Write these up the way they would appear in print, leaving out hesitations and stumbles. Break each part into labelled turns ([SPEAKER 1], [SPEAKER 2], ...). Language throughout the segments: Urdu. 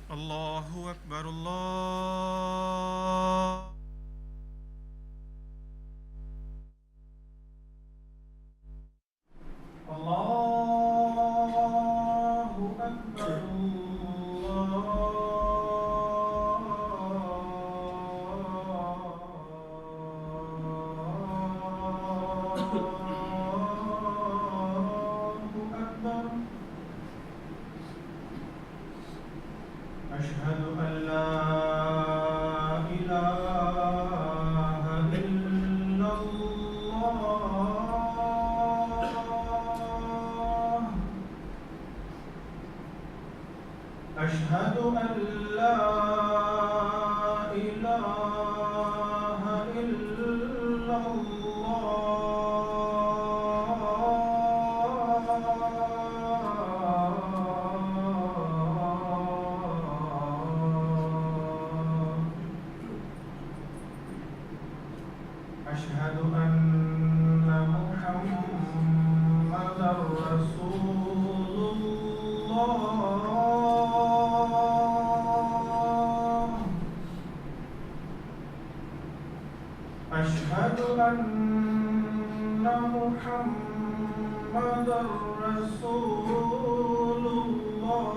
[SPEAKER 1] الله أكبر الله. الله أكبر أشهد أن لا إله إلا الله. أشهد أن لا إله إلا أشهد أن محمدًا رسول الله. أشهد أن محمدًا رسول الله.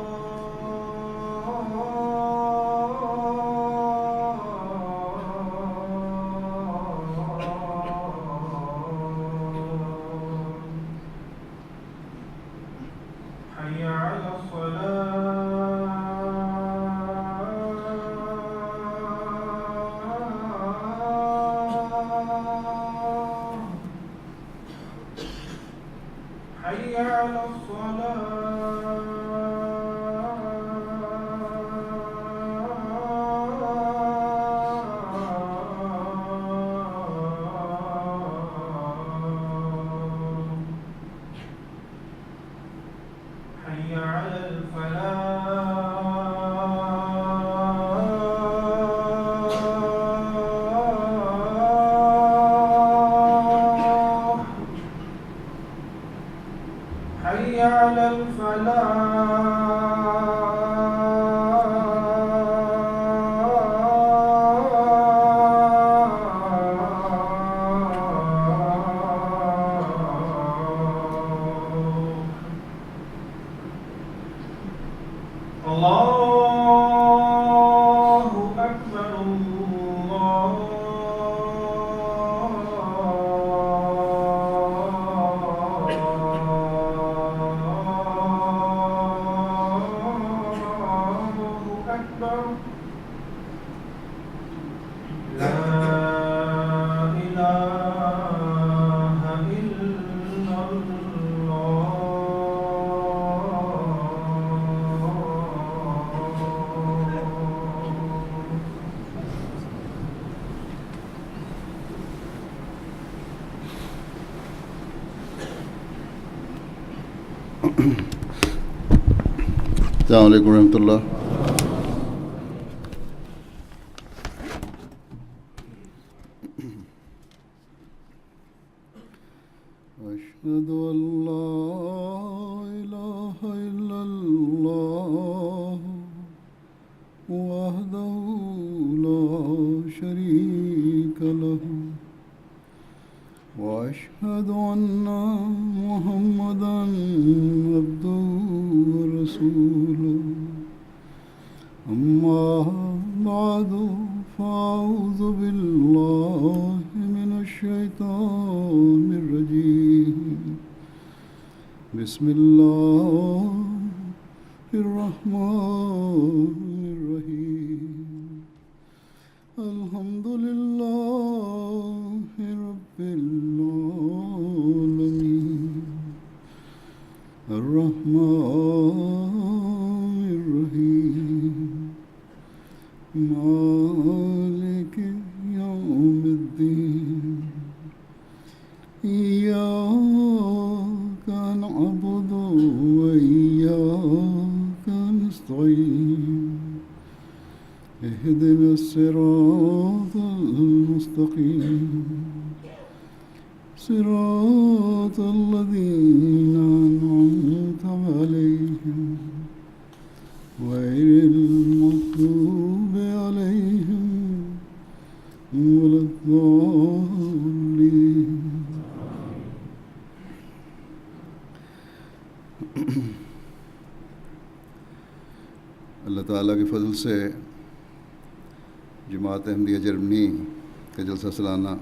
[SPEAKER 1] حي على الصلاة. حي على حي على الفلاح. حي على الله أكبر الله. أكبر. لا إله إلا الله.
[SPEAKER 2] السلام عليكم ورحمة الله. أشهد أن لا إله إلا الله وحده لا شريك له وأشهد أن محمدًا عبده ورسوله. أما بعد فأعوذ بالله من الشيطان الرجيم. بسم الله الرحمن الرحيم. الحمد لله رب العالمين الرحمن الرحيم مالك يوم الدين. إياك نعبد وإياك نستعين. اهدنا الصراط الصراط المستقيم صراط الذين أنعمت عليهم غير المغضوب عليهم ولا الضالين. اللہ تعالیٰ کے فضل سے جماعت احمدیہ جرمنی کا جلسہ سالانہ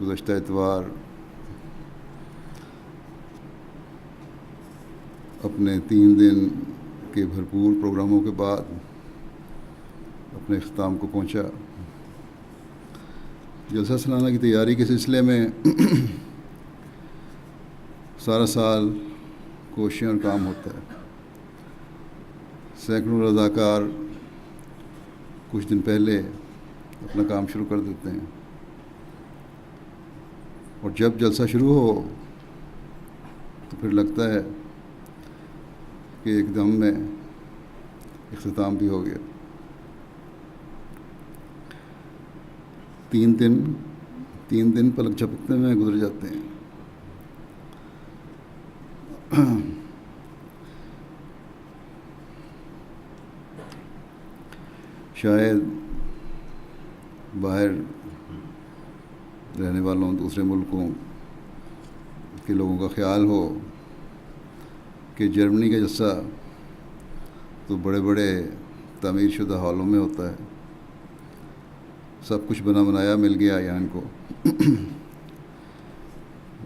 [SPEAKER 2] گزشتہ اتوار اپنے 3 دن کے بھرپور پروگراموں کے بعد اپنے اختتام کو پہنچا. جلسہ سالانہ کی تیاری کے سلسلے میں سارا سال کوششیں اور کام ہوتا ہے. سینکڑوں رضاکار کچھ دن پہلے اپنا کام شروع کر دیتے ہیں اور جب جلسہ شروع ہو تو پھر لگتا ہے کہ ایک دم میں اختتام بھی ہو گیا. 3 دن پلک جھپکنے میں گزر جاتے ہیں. شاید باہر رہنے والوں دوسرے ملکوں کے لوگوں کا خیال ہو کہ جرمنی کا جلسہ تو بڑے بڑے تعمیر شدہ ہالوں میں ہوتا ہے، سب کچھ بنا بنایا مل گیا یہاں ان کو.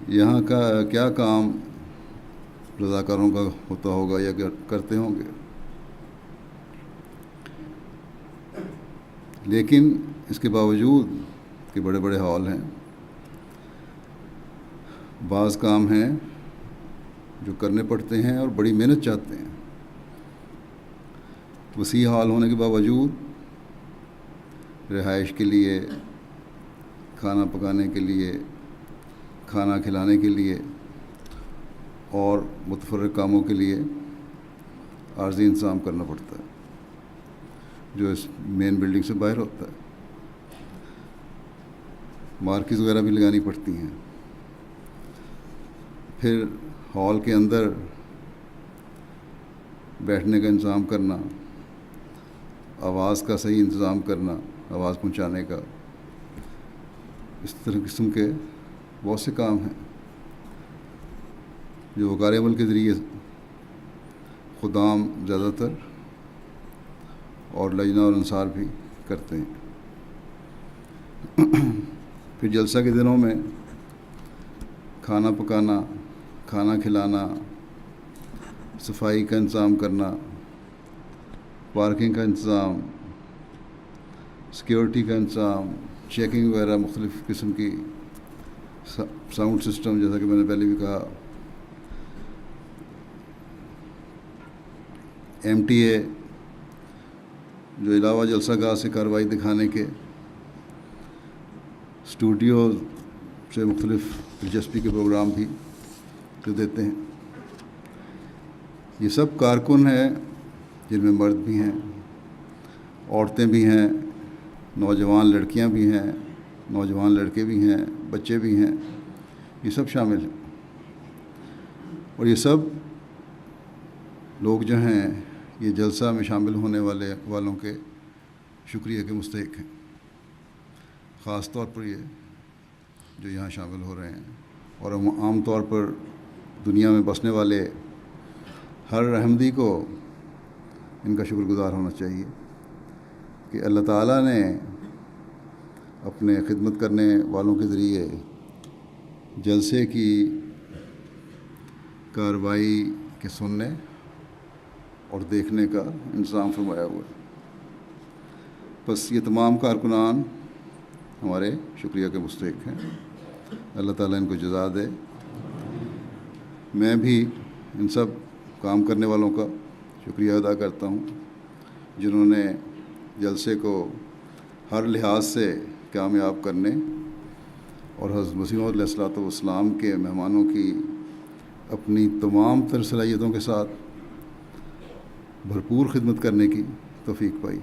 [SPEAKER 2] یہاں کا کیا کام رضاکاروں کا ہوتا ہوگا یا کرتے ہوں گے. لیکن اس کے باوجود کہ بڑے بڑے ہال ہیں، بعض کام ہیں جو کرنے پڑتے ہیں اور بڑی محنت چاہتے ہیں. وسیع ہال ہونے کے باوجود رہائش کے لیے، کھانا پکانے کے لیے، کھانا کھلانے کے لیے اور متفرق کاموں کے لیے عارضی انتظام کرنا پڑتا ہے جو اس مین بلڈنگ سے باہر ہوتا ہے. مارکیز وغیرہ بھی لگانی پڑتی ہیں. پھر ہال کے اندر بیٹھنے کا انتظام کرنا، آواز کا صحیح انتظام کرنا، آواز پہنچانے کا، اس طرح قسم کے بہت سے کام ہیں جو وقار عمل کے ذریعے خدام زیادہ تر اور لجنہ اور انصار بھی کرتے ہیں. پھر جلسہ کے دنوں میں کھانا پکانا، کھانا کھلانا، صفائی کا انتظام کرنا، پارکنگ کا انتظام، سیکیورٹی کا انتظام، چیکنگ وغیرہ، مختلف قسم کی ساؤنڈ سسٹم، جیسا کہ میں نے پہلے بھی کہا، MTA جو علاوہ جلسہ گاہ سے کارروائی دکھانے کے اسٹوڈیو سے مختلف دلچسپی کے پروگرام بھی جو دیتے ہیں. یہ سب کارکن ہیں جن میں مرد بھی ہیں، عورتیں بھی ہیں، نوجوان لڑکیاں بھی ہیں، نوجوان لڑکے بھی ہیں، بچے بھی ہیں. یہ سب شامل ہیں اور یہ سب لوگ جو ہیں یہ جلسہ میں شامل ہونے والوں کے شکریہ کے مستحق ہیں. خاص طور پر یہ جو یہاں شامل ہو رہے ہیں اور عام طور پر دنیا میں بسنے والے ہر احمدی کو ان کا شکر گزار ہونا چاہیے کہ اللہ تعالیٰ نے اپنے خدمت کرنے والوں کے ذریعے جلسے کی کارروائی کے سننے اور دیکھنے کا انتظام فرمایا ہوا ہے. بس یہ تمام کارکنان ہمارے شکریہ کے مستحق ہیں. اللہ تعالیٰ ان کو جزا دے. میں بھی ان سب کام کرنے والوں کا شکریہ ادا کرتا ہوں جنہوں نے جلسے کو ہر لحاظ سے کامیاب کرنے اور حضرت مسیح موعود علیہ الصلوۃ والسلام کے مہمانوں کی اپنی تمام تر صلاحیتوں کے ساتھ بھرپور خدمت کرنے کی توفیق پائی.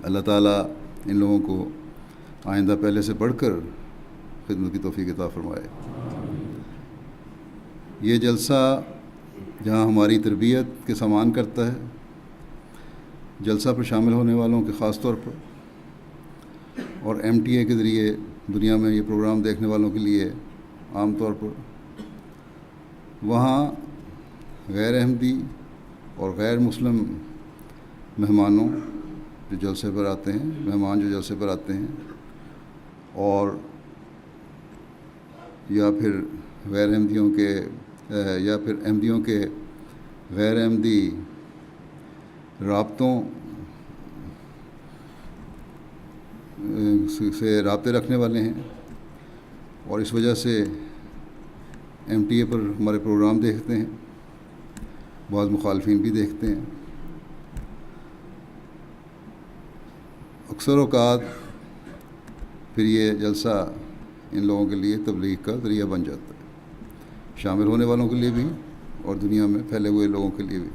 [SPEAKER 2] اللہ تعالیٰ ان لوگوں کو آئندہ پہلے سے بڑھ کر خدمت کی توفیق عطا فرمائے۔ یہ جلسہ جہاں ہماری تربیت کے سامان کرتا ہے، جلسہ پر شامل ہونے والوں کے خاص طور پر اور MTA کے ذریعے دنیا میں یہ پروگرام دیکھنے والوں کے لیے عام طور پر، وہاں غیر احمدی اور غیر مسلم مہمانوں جو جلسے پر آتے ہیں، مہمان جو جلسے پر آتے ہیں، اور یا پھر غیر احمدیوں کے یا پھر احمدیوں کے غیر احمدی رابطوں سے رابطے رکھنے والے ہیں، اور اس وجہ سے MTA پر ہمارے پروگرام دیکھتے ہیں، بعض مخالفین بھی دیکھتے ہیں۔ اکثر اوقات پھر یہ جلسہ ان لوگوں کے لیے تبلیغ کا ذریعہ بن جاتا ہے، شامل ہونے والوں کے لیے بھی اور دنیا میں پھیلے ہوئے لوگوں کے لیے بھی۔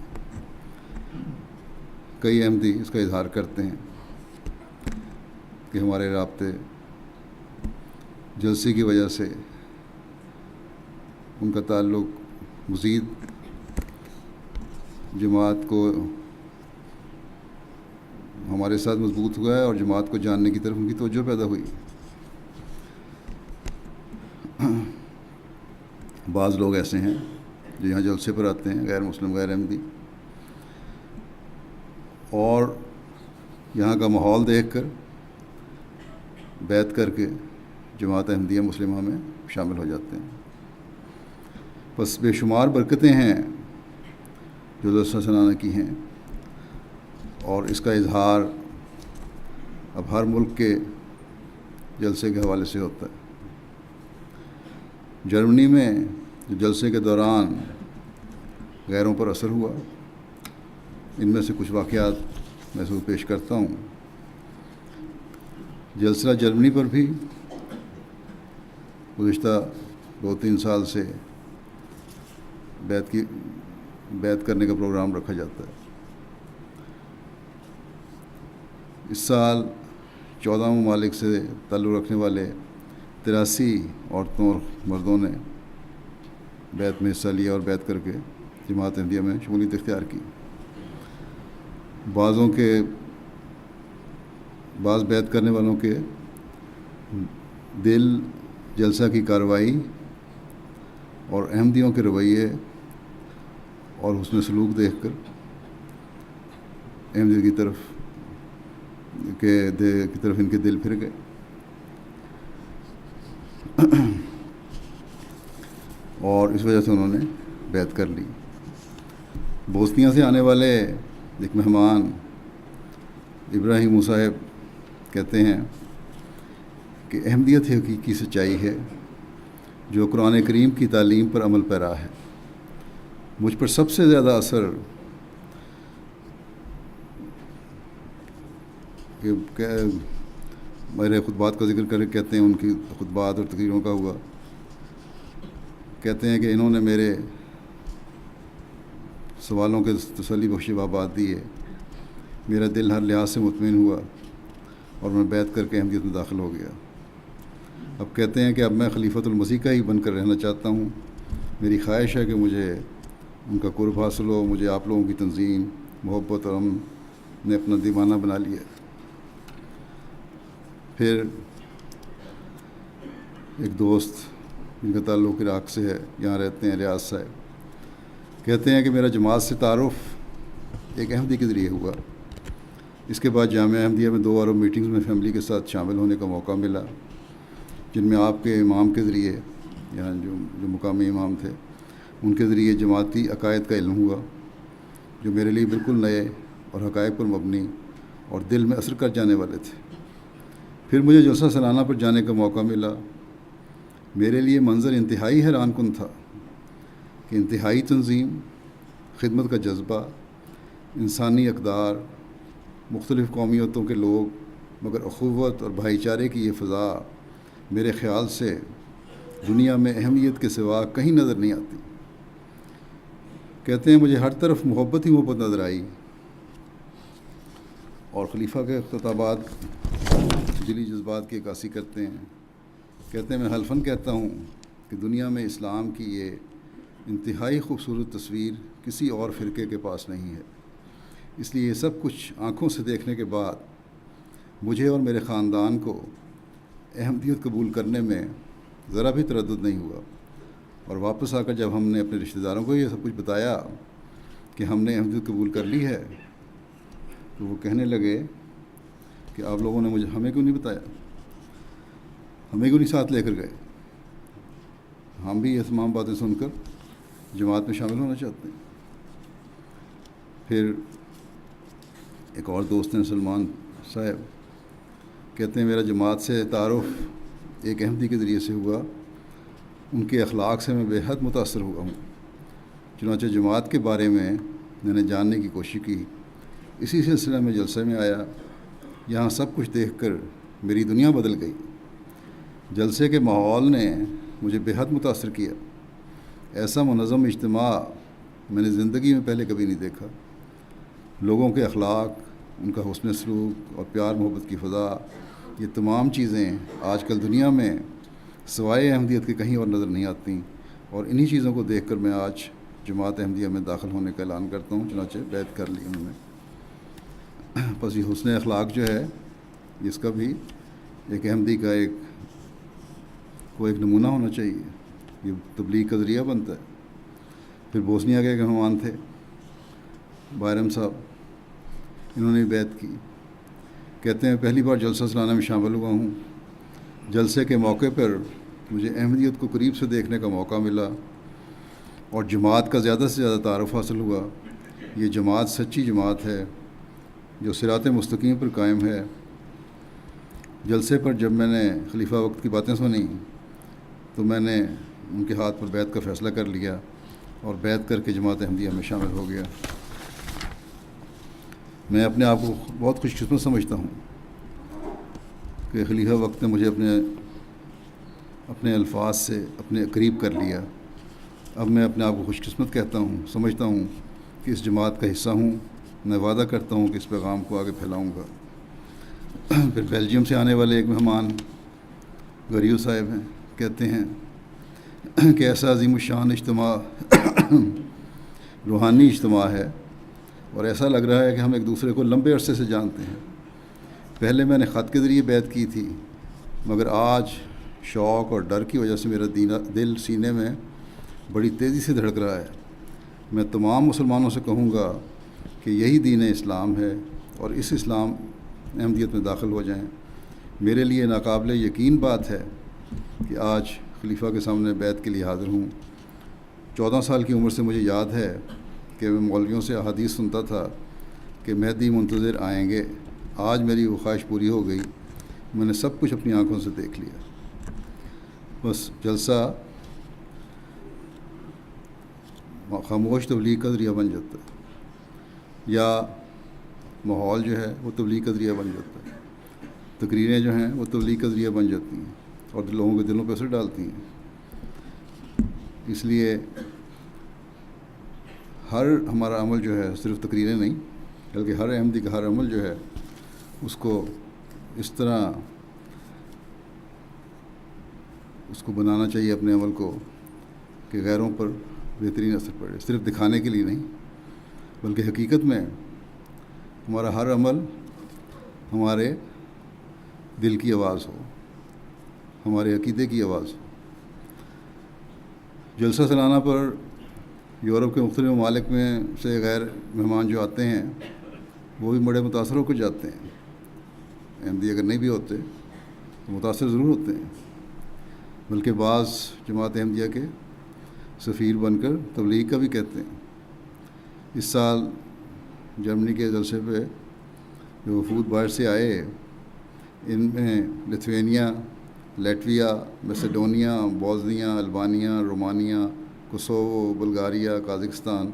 [SPEAKER 2] کئی احمدی اس کا اظہار کرتے ہیں کہ ہمارے رابطے جلسے کی وجہ سے ان کا تعلق مزید جماعت کو ہمارے ساتھ مضبوط ہوا ہے اور جماعت کو جاننے کی طرف ان کی توجہ پیدا ہوئی۔ بعض لوگ ایسے ہیں جو یہاں جلسے پر آتے ہیں، غیر مسلم غیر احمدی، اور یہاں کا ماحول دیکھ کر بیعت کر کے جماعت احمدیہ مسلمہ میں شامل ہو جاتے ہیں۔ بس بے شمار برکتیں ہیں جو جلسہ سالانہ کی ہیں، اور اس کا اظہار اب ہر ملک کے جلسے کے حوالے سے ہوتا ہے۔ جرمنی میں جو جلسے کے دوران غیروں پر اثر ہوا، ان میں سے کچھ واقعات میں پیش کرتا ہوں۔ جلسہ جرمنی پر بھی گزشتہ 2-3 سال سے بیعت کرنے کا پروگرام رکھا جاتا ہے۔ اس سال 14 ممالک سے تعلق رکھنے والے 83 عورتوں اور مردوں نے بیعت میں حصہ لیا اور بیعت کر کے جماعت احمدیہ میں شمولیت اختیار کی۔ بعض بیعت کرنے والوں کے دل جلسہ کی کارروائی اور احمدیوں کے رویے اور حسن سلوک دیکھ کر احمدیت کی طرف ان کے دل پھر گئے، اور اس وجہ سے انہوں نے بیعت کر لی۔ بوسنیا سے آنے والے ایک مہمان ابراہیم صاحب کہتے ہیں کہ احمدیت حقیقی سچائی ہے جو قرآن کریم کی تعلیم پر عمل پیرا ہے۔ مجھ پر سب سے زیادہ اثر میرے خطبات کا ذکر کر کہتے ہیں، ان کی خطبات اور تقریروں کا ہوا، کہتے ہیں کہ انہوں نے میرے سوالوں کے تسلی بخش جوابات دیے، میرا دل ہر لحاظ سے مطمئن ہوا اور میں بیعت کر کے احمدیت میں داخل ہو گیا۔ اب کہتے ہیں کہ اب میں خلیفۃ المسیح کا ہی بن کر رہنا چاہتا ہوں، میری خواہش ہے کہ مجھے ان کا قرب حاصل ہو، مجھے آپ لوگوں کی تنظیم، محبت اور ہم نے اپنا دیوانہ بنا لیا۔ پھر ایک دوست جن کا تعلق عراق سے ہے، یہاں رہتے ہیں، ریاض صاحب، کہتے ہیں کہ میرا جماعت سے تعارف ایک احمدی کے ذریعے ہوا۔ اس کے بعد جامعہ احمدیہ میں 2 عرب میٹنگز میں فیملی کے ساتھ شامل ہونے کا موقع ملا، جن میں آپ کے امام کے ذریعے، یہاں جو مقامی امام تھے، ان کے ذریعے جماعتی عقائد کا علم ہوا، جو میرے لیے بالکل نئے اور حقائق پر مبنی اور دل میں اثر کر جانے والے تھے۔ پھر مجھے جلسہ سالانہ پر جانے کا موقع ملا۔ میرے لیے منظر انتہائی حیران کن تھا کہ انتہائی تنظیم، خدمت کا جذبہ، انسانی اقدار، مختلف قومیتوں کے لوگ، مگر اخوت اور بھائی چارے کی یہ فضا میرے خیال سے دنیا میں اہمیت کے سوا کہیں نظر نہیں آتی۔ کہتے ہیں مجھے ہر طرف محبت ہی محبت نظر آئی، اور خلیفہ کے خطابات دلی جذبات کی عکاسی کرتے ہیں. کہتے ہیں میں حلفاً کہتا ہوں کہ دنیا میں اسلام کی یہ انتہائی خوبصورت تصویر کسی اور فرقے کے پاس نہیں ہے. اس لیے یہ سب کچھ آنکھوں سے دیکھنے کے بعد مجھے اور میرے خاندان کو احمدیت قبول کرنے میں ذرا بھی تردد نہیں ہوا. اور واپس آ کر جب ہم نے اپنے رشتہ داروں کو یہ سب کچھ بتایا کہ ہم نے احمدیت قبول کر لی ہے تو وہ کہنے لگے کہ آپ لوگوں نے ہمیں کیوں نہیں بتایا, ہمیں کیوں نہیں ساتھ لے کر گئے. ہم بھی یہ تمام باتیں سن کر جماعت میں شامل ہونا چاہتے ہیں. پھر ایک اور دوست ہیں سلمان صاحب, کہتے ہیں میرا جماعت سے تعارف ایک احمدی کے ذریعے سے ہوا. ان کے اخلاق سے میں بے حد متاثر ہوا ہوں. چنانچہ جماعت کے بارے میں نے جاننے کی کوشش کی. اسی سلسلے میں جلسے میں آیا. یہاں سب کچھ دیکھ کر میری دنیا بدل گئی. جلسے کے ماحول نے مجھے بے حد متاثر کیا. ایسا منظم اجتماع میں نے زندگی میں پہلے کبھی نہیں دیکھا. لوگوں کے اخلاق, ان کا حسن سلوک اور پیار محبت کی فضا, یہ تمام چیزیں آج کل دنیا میں سوائے احمدیت کے کہیں اور نظر نہیں آتی. اور انہی چیزوں کو دیکھ کر میں آج جماعت احمدیہ میں داخل ہونے کا اعلان کرتا ہوں. چنانچہ بیعت کر لی انہوں نے. بس یہ حسن اخلاق جو ہے اس کا بھی ایک احمدی کا ایک نمونہ ہونا چاہیے. یہ تبلیغ کا ذریعہ بنتا ہے. پھر بوسنیا کے ایک مہمان تھے بائرم صاحب, انہوں نے بیعت کی. کہتے ہیں پہلی بار جلسہ سالانہ میں شامل ہوا ہوں. جلسے کے موقع پر مجھے احمدیت کو قریب سے دیکھنے کا موقع ملا اور جماعت کا زیادہ سے زیادہ تعارف حاصل ہوا. یہ جماعت سچی جماعت ہے جو صراط مستقیم پر قائم ہے. جلسے پر جب میں نے خلیفہ وقت کی باتیں سنی تو میں نے ان کے ہاتھ پر بیعت کا فیصلہ کر لیا اور بیعت کر کے جماعت احمدیہ میں شامل ہو گیا. میں اپنے آپ کو بہت خوش قسمت سمجھتا ہوں کہ خلیفہ وقت نے مجھے اپنے الفاظ سے اپنے قریب کر لیا. اب میں اپنے آپ کو خوش قسمت کہتا ہوں, سمجھتا ہوں کہ اس جماعت کا حصہ ہوں. میں وعدہ کرتا ہوں کہ اس پیغام کو آگے پھیلاؤں گا. پھر بیلجیم سے آنے والے ایک مہمان غریو صاحب ہیں. کہتے ہیں کہ ایسا عظیم الشان اجتماع روحانی اجتماع ہے اور ایسا لگ رہا ہے کہ ہم ایک دوسرے کو لمبے عرصے سے جانتے ہیں. پہلے میں نے خط کے ذریعے بیعت کی تھی مگر آج شوق اور ڈر کی وجہ سے میرا دل سینے میں بڑی تیزی سے دھڑک رہا ہے. میں تمام مسلمانوں سے کہوں گا کہ یہی دین اسلام ہے اور اس اسلام احمدیت میں داخل ہو جائیں. میرے لیے ناقابل یقین بات ہے کہ آج خلیفہ کے سامنے بیعت کے لیے حاضر ہوں. 14 سال کی عمر سے مجھے یاد ہے کہ میں مولویوں سے احادیث سنتا تھا کہ مہدی منتظر آئیں گے. آج میری وہ خواہش پوری ہو گئی. میں نے سب کچھ اپنی آنکھوں سے دیکھ لیا. بس جلسہ خاموش تبلیغ کا ذریعہ بن جاتا ہے یا ماحول جو ہے وہ تبلیغ کا ذریعہ بن جاتا ہے. تقریریں جو ہیں وہ تبلیغ کا ذریعہ بن جاتی ہیں اور لوگوں کے دلوں پہ اثر ڈالتی ہیں. اس لیے ہر ہمارا عمل جو ہے صرف تقریریں نہیں بلکہ ہر احمدی کا ہر عمل جو ہے اس کو اس طرح اس کو بنانا چاہیے اپنے عمل کو کہ غیروں پر بہترین اثر پڑے. صرف دکھانے کے لیے نہیں بلکہ حقیقت میں ہمارا ہر عمل ہمارے دل کی آواز ہو, ہمارے عقیدے کی آواز ہو. جلسہ سالانہ پر یورپ کے مختلف ممالک میں سے غیر مہمان جو آتے ہیں وہ بھی بڑے متاثر ہو کر جاتے ہیں. احمدی اگر نہیں بھی ہوتے تو متاثر ضرور ہوتے ہیں, بلکہ بعض جماعت احمدیہ کے سفیر بن کر تبلیغ کا بھی کہتے ہیں. اس سال جرمنی کے جلسے پہ جو وفود باہر سے آئے ان میں Lithuania, Latvia, Macedonia, Bosnia, Albania, Romania, Kosovo, Bulgaria, Kazakhstan,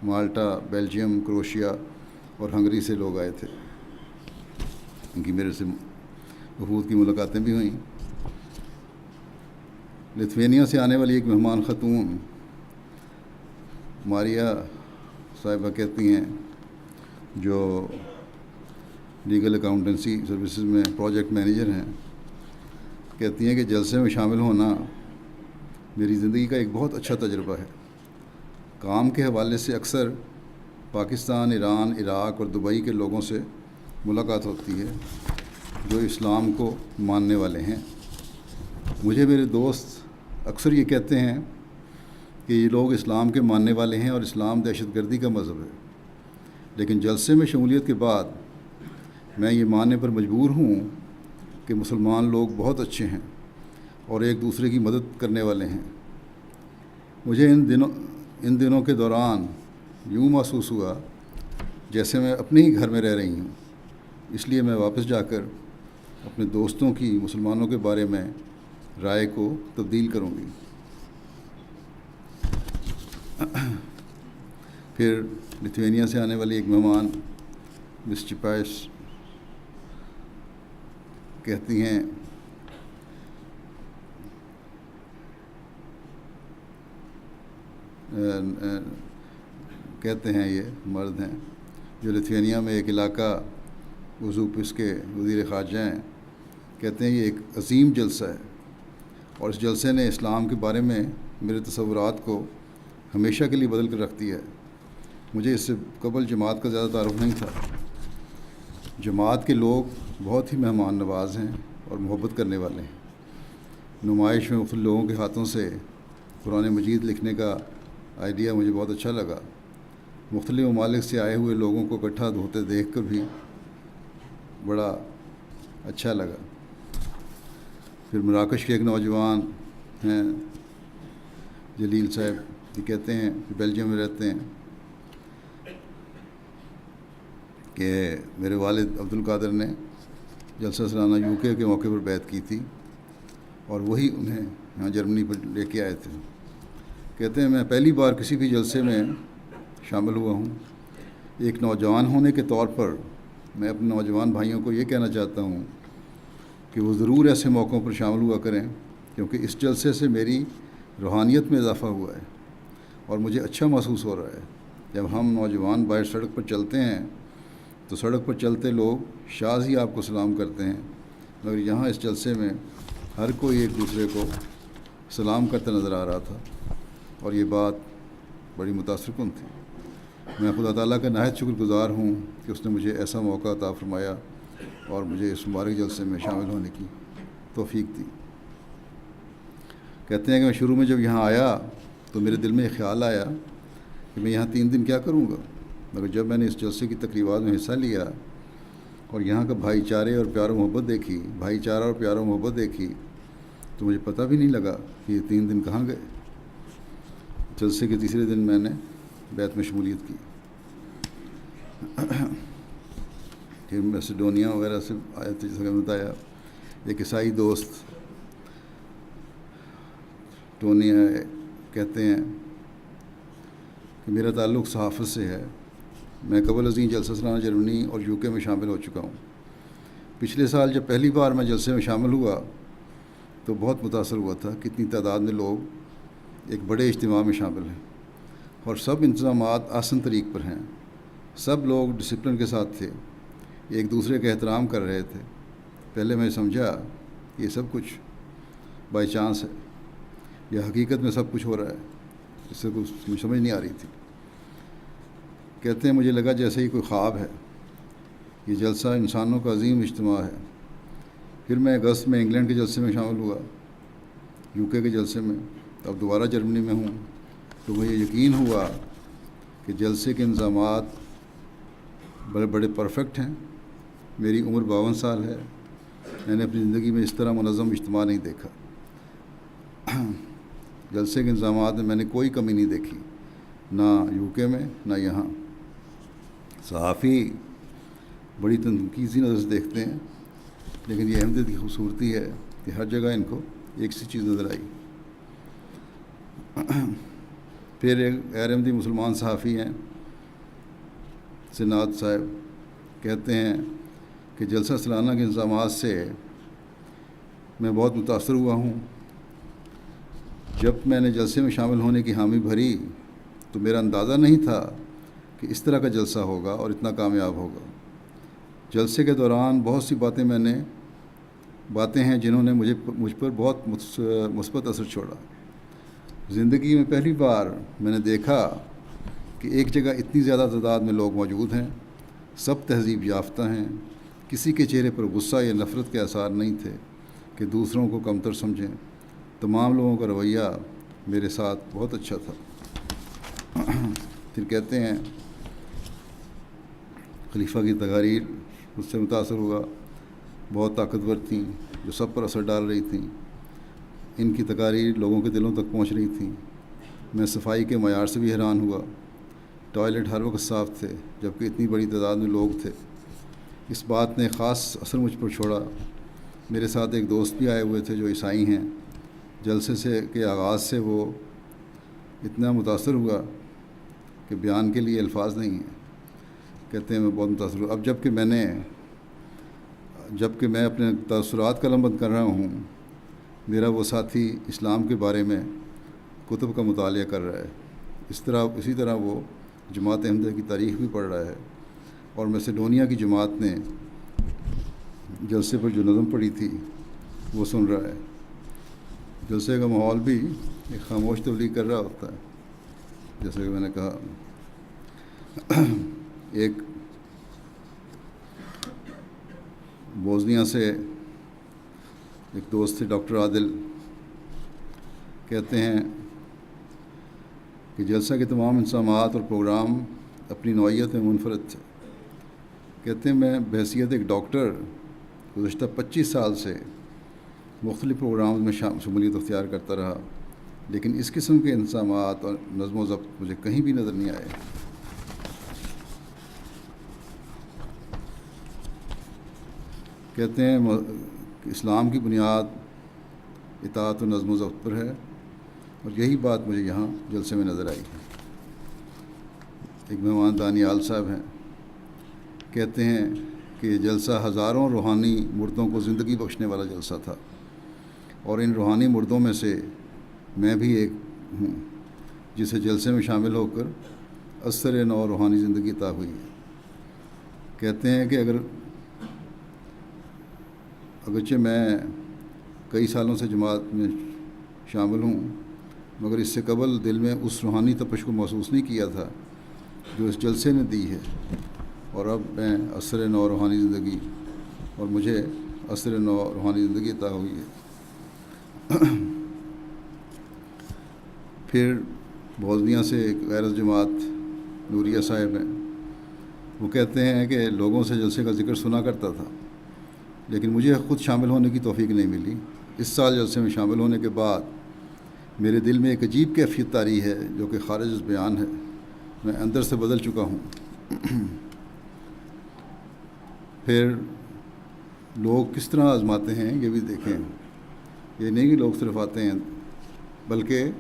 [SPEAKER 2] Malta, Belgium, Croatia اور ہنگری سے لوگ آئے تھے. ان کی میرے سے وفود کی ملاقاتیں بھی ہوئیں. لتھوینیا سے آنے والی ایک مہمان خاتون ماریا صاحبہ کہتی ہیں جو لیگل اکاؤنٹنسی سروسز میں پروجیکٹ مینیجر ہیں، کہتی ہیں کہ جلسے میں شامل ہونا میری زندگی کا ایک بہت اچھا تجربہ ہے۔ کام کے حوالے سے اکثر پاکستان، ایران، عراق اور دبئی کے لوگوں سے ملاقات ہوتی ہے جو اسلام کو ماننے والے ہیں۔ مجھے میرے دوست اکثر یہ کہتے ہیں کہ یہ لوگ اسلام کے ماننے والے ہیں اور اسلام دہشت گردی کا مذہب ہے، لیکن جلسے میں شمولیت کے بعد میں یہ ماننے پر مجبور ہوں کہ مسلمان لوگ بہت اچھے ہیں اور ایک دوسرے کی مدد کرنے والے ہیں۔ مجھے ان دنوں کے دوران یوں محسوس ہوا جیسے میں اپنے ہی گھر میں رہ رہی ہوں، اس لیے میں واپس جا کر اپنے دوستوں کی مسلمانوں کے بارے میں رائے کو تبدیل کروں گی۔ پھر لتھوینیا سے آنے والی ایک مہمان مس چپائس کہتی ہیں کہتے ہیں یہ مرد ہیں جو لتھوینیا میں ایک علاقہ وزوپس کے وزیر خارجہ ہیں، کہتے ہیں یہ ایک عظیم جلسہ ہے اور اس جلسے نے اسلام کے بارے میں میرے تصورات کو ہمیشہ کے لیے بدل کر رکھ دیا ہے۔ مجھے اس سے قبل جماعت کا زیادہ تعارف نہیں تھا۔ جماعت کے لوگ بہت ہی مہمان نواز ہیں اور محبت کرنے والے ہیں۔ نمائش میں مختلف لوگوں کے ہاتھوں سے قرآن مجید لکھنے کا آئیڈیا مجھے بہت اچھا لگا۔ مختلف ممالک سے آئے ہوئے لوگوں کو اکٹھا ہوتے دیکھ کر بھی بڑا اچھا لگا۔ پھر مراکش کے ایک نوجوان ہیں جلیل صاحب، یہ کہتے ہیں کہ بیلجیم میں رہتے ہیں کہ میرے والد عبد القادر نے جلسہ سالانہ UK کے موقع پر بیعت کی تھی اور وہی انہیں یہاں جرمنی پر لے کے آئے تھے۔ کہتے ہیں میں پہلی بار کسی بھی جلسے میں شامل ہوا ہوں۔ ایک نوجوان ہونے کے طور پر میں اپنے نوجوان بھائیوں کو یہ کہنا چاہتا ہوں کہ وہ ضرور ایسے موقعوں پر شامل ہوا کریں، کیونکہ اس جلسے سے میری روحانیت میں اضافہ ہوا ہے اور مجھے اچھا محسوس ہو رہا ہے۔ جب ہم نوجوان باہر سڑک پر چلتے ہیں تو سڑک پر چلتے لوگ شاذ ہی آپ کو سلام کرتے ہیں، مگر یہاں اس جلسے میں ہر کوئی ایک دوسرے کو سلام کرتا نظر آ رہا تھا اور یہ بات بڑی متاثر کن تھی۔ میں خدا تعالیٰ کا نہایت شکر گزار ہوں کہ اس نے مجھے ایسا موقع عطا فرمایا اور مجھے اس مبارک جلسے میں شامل ہونے کی توفیق دی۔ کہتے ہیں کہ میں شروع میں جب یہاں آیا تو میرے دل میں یہ خیال آیا کہ میں یہاں 3 دن کیا کروں گا، مگر جب میں نے اس جلسے کی تقریبات میں حصہ لیا اور یہاں کا بھائی چارے اور پیار و محبت دیکھی تو مجھے پتہ بھی نہیں لگا کہ یہ 3 دن کہاں گئے۔ جلسے کے تیسرے دن میں نے بیعت میں شمولیت کی۔ پھر میسیڈونیا وغیرہ سے آئے تھے، جیسا کہ میں بتایا۔ ایک عیسائی دوست ٹونیا کہتے ہیں کہ میرا تعلق صحافت سے ہے۔ میں قبل ازیں جلسہ سالانہ جرمنی اور UK میں شامل ہو چکا ہوں۔ پچھلے سال جب پہلی بار میں جلسے میں شامل ہوا تو بہت متاثر ہوا تھا کہ اتنی تعداد میں لوگ ایک بڑے اجتماع میں شامل ہیں اور سب انتظامات آسن طریق پر ہیں۔ سب لوگ ڈسپلن کے ساتھ تھے، ایک دوسرے کا احترام کر رہے تھے۔ پہلے میں سمجھا کہ یہ سب کچھ بائی چانس ہے یا حقیقت میں سب کچھ ہو رہا ہے، اس سے کچھ سمجھ نہیں آ رہی تھی۔ کہتے ہیں مجھے لگا جیسے ہی کوئی خواب ہے۔ یہ جلسہ انسانوں کا عظیم اجتماع ہے۔ پھر میں اگست میں انگلینڈ کے جلسے میں شامل ہوا، UK کے جلسے میں، اب دوبارہ جرمنی میں ہوں تو مجھے یقین ہوا کہ جلسے کے انتظامات بڑے پرفیکٹ ہیں۔ میری عمر 52 سال ہے، میں نے اپنی زندگی میں اس طرح منظم اجتماع نہیں دیکھا۔ جلسے کے انتظامات میں نے کوئی کمی نہیں دیکھی، نہ UK میں نہ یہاں۔ صحافی بڑی تنقیدی نظر سے دیکھتے ہیں، لیکن یہ احمدیت کی خوبصورتی ہے کہ ہر جگہ ان کو ایک سی چیز نظر آئی۔ پھر ایک غیر احمدی مسلمان صحافی ہیں سنات صاحب، کہتے ہیں کہ جلسہ سالانہ کے انتظامات سے میں بہت متاثر ہوا ہوں۔ جب میں نے جلسے میں شامل ہونے کی حامی بھری تو میرا اندازہ نہیں تھا کہ اس طرح کا جلسہ ہوگا اور اتنا کامیاب ہوگا۔ جلسے کے دوران بہت سی باتیں ہیں جنہوں نے مجھ پر بہت مثبت اثر چھوڑا۔ زندگی میں پہلی بار میں نے دیکھا کہ ایک جگہ اتنی زیادہ تعداد میں لوگ موجود ہیں، سب تہذیب یافتہ ہیں، کسی کے چہرے پر غصہ یا نفرت کے آثار نہیں تھے کہ دوسروں کو کمتر سمجھیں۔ تمام لوگوں کا رویہ میرے ساتھ بہت اچھا تھا۔ پھر کہتے ہیں خلیفہ کی تقاریر مجھ سے متاثر ہوا، بہت طاقتور تھیں، جو سب پر اثر ڈال رہی تھیں۔ ان کی تقاریر لوگوں کے دلوں تک پہنچ رہی تھیں۔ میں صفائی کے معیار سے بھی حیران ہوا۔ ٹوائلٹ ہر وقت صاف تھے جبکہ اتنی بڑی تعداد میں لوگ تھے۔ اس بات نے خاص اثر مجھ پر چھوڑا۔ میرے ساتھ ایک دوست بھی آئے ہوئے تھے جو عیسائی ہیں۔ جلسے کے آغاز سے وہ اتنا متاثر ہوا کہ بیان کے لیے الفاظ نہیں ہیں۔ کہتے ہیں میں بہت متاثر ہوا۔ اب جب کہ میں اپنے تاثرات قلم بند کر رہا ہوں، میرا وہ ساتھی اسلام کے بارے میں کتب کا مطالعہ کر رہا ہے۔ اسی طرح وہ جماعت احمدیہ کی تاریخ بھی پڑھ رہا ہے، اور میسیڈونیا کی جماعت نے جلسے پر جو نظم پڑھی تھی وہ سن رہا ہے۔ جلسے کا ماحول بھی ایک خاموش تبلیغ کر رہا ہوتا ہے، جیسے کہ میں نے کہا۔ ایک بوزنیا سے ایک دوست تھے ڈاکٹر عادل، کہتے ہیں کہ جلسہ کے تمام انضامات اور پروگرام اپنی نوعیت میں منفرد تھے۔ کہتے ہیں میں بحیثیت ایک ڈاکٹر گزشتہ 25 سال سے مختلف پروگرامز میں شمولیت اختیار کرتا رہا، لیکن اس قسم کے انضامات اور نظم و ضبط مجھے کہیں بھی نظر نہیں آئے۔ کہتے ہیں اسلام کی بنیاد اطاعت و نظم و ضبط پر ہے، اور یہی بات مجھے یہاں جلسے میں نظر آئی ہے۔ ایک مہمان دانیال صاحب ہیں، کہتے ہیں کہ یہ جلسہ ہزاروں روحانی مردوں کو زندگی بخشنے والا جلسہ تھا، اور ان روحانی مردوں میں سے میں بھی ایک ہوں جسے جلسے میں شامل ہو کر اثر نو روحانی زندگی عطا ہوئی ہے۔ کہتے ہیں کہ اگرچہ میں کئی سالوں سے جماعت میں شامل ہوں، مگر اس سے قبل دل میں اس روحانی تپش کو محسوس نہیں کیا تھا جو اس جلسے نے دی ہے، اور اب میں اثر نو روحانی زندگی اور مجھے اثر نو روحانی زندگی عطا ہوئی ہے۔ پھر بوزنیا سے ایک غیر جماعت نوریہ صاحب ہیں، وہ کہتے ہیں کہ لوگوں سے جلسے کا ذکر سنا کرتا تھا، لیکن مجھے خود شامل ہونے کی توفیق نہیں ملی۔ اس سال جلسے میں شامل ہونے کے بعد میرے دل میں ایک عجیب کیفیت طاری ہے جو کہ خارج از بیان ہے۔ میں اندر سے بدل چکا ہوں۔ پھر لوگ کس طرح آزماتے ہیں یہ بھی دیکھیں۔ یہ نہیں کہ لوگ صرف آتے ہیں، بلکہ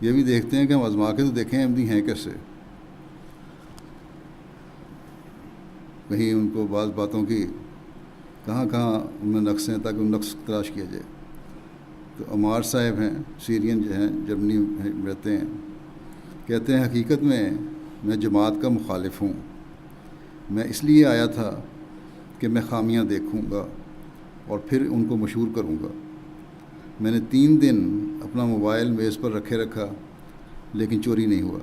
[SPEAKER 2] یہ بھی دیکھتے ہیں کہ ہم آزما کے تو دیکھیں احمدی ہیں کیسے۔ کہیں ان کو بعض باتوں کی کہاں ان میں نقص ہیں تاکہ ان نقص تلاش کیا جائے۔ تو عمار صاحب ہیں، سیرین جو ہیں، جرمنی میں رہتے ہیں، کہتے ہیں حقیقت میں جماعت کا مخالف ہوں۔ میں اس لیے آیا تھا کہ میں خامیاں دیکھوں گا اور پھر ان کو مشہور کروں گا۔ میں نے 3 دن اپنا موبائل میز پر رکھا لیکن چوری نہیں ہوا۔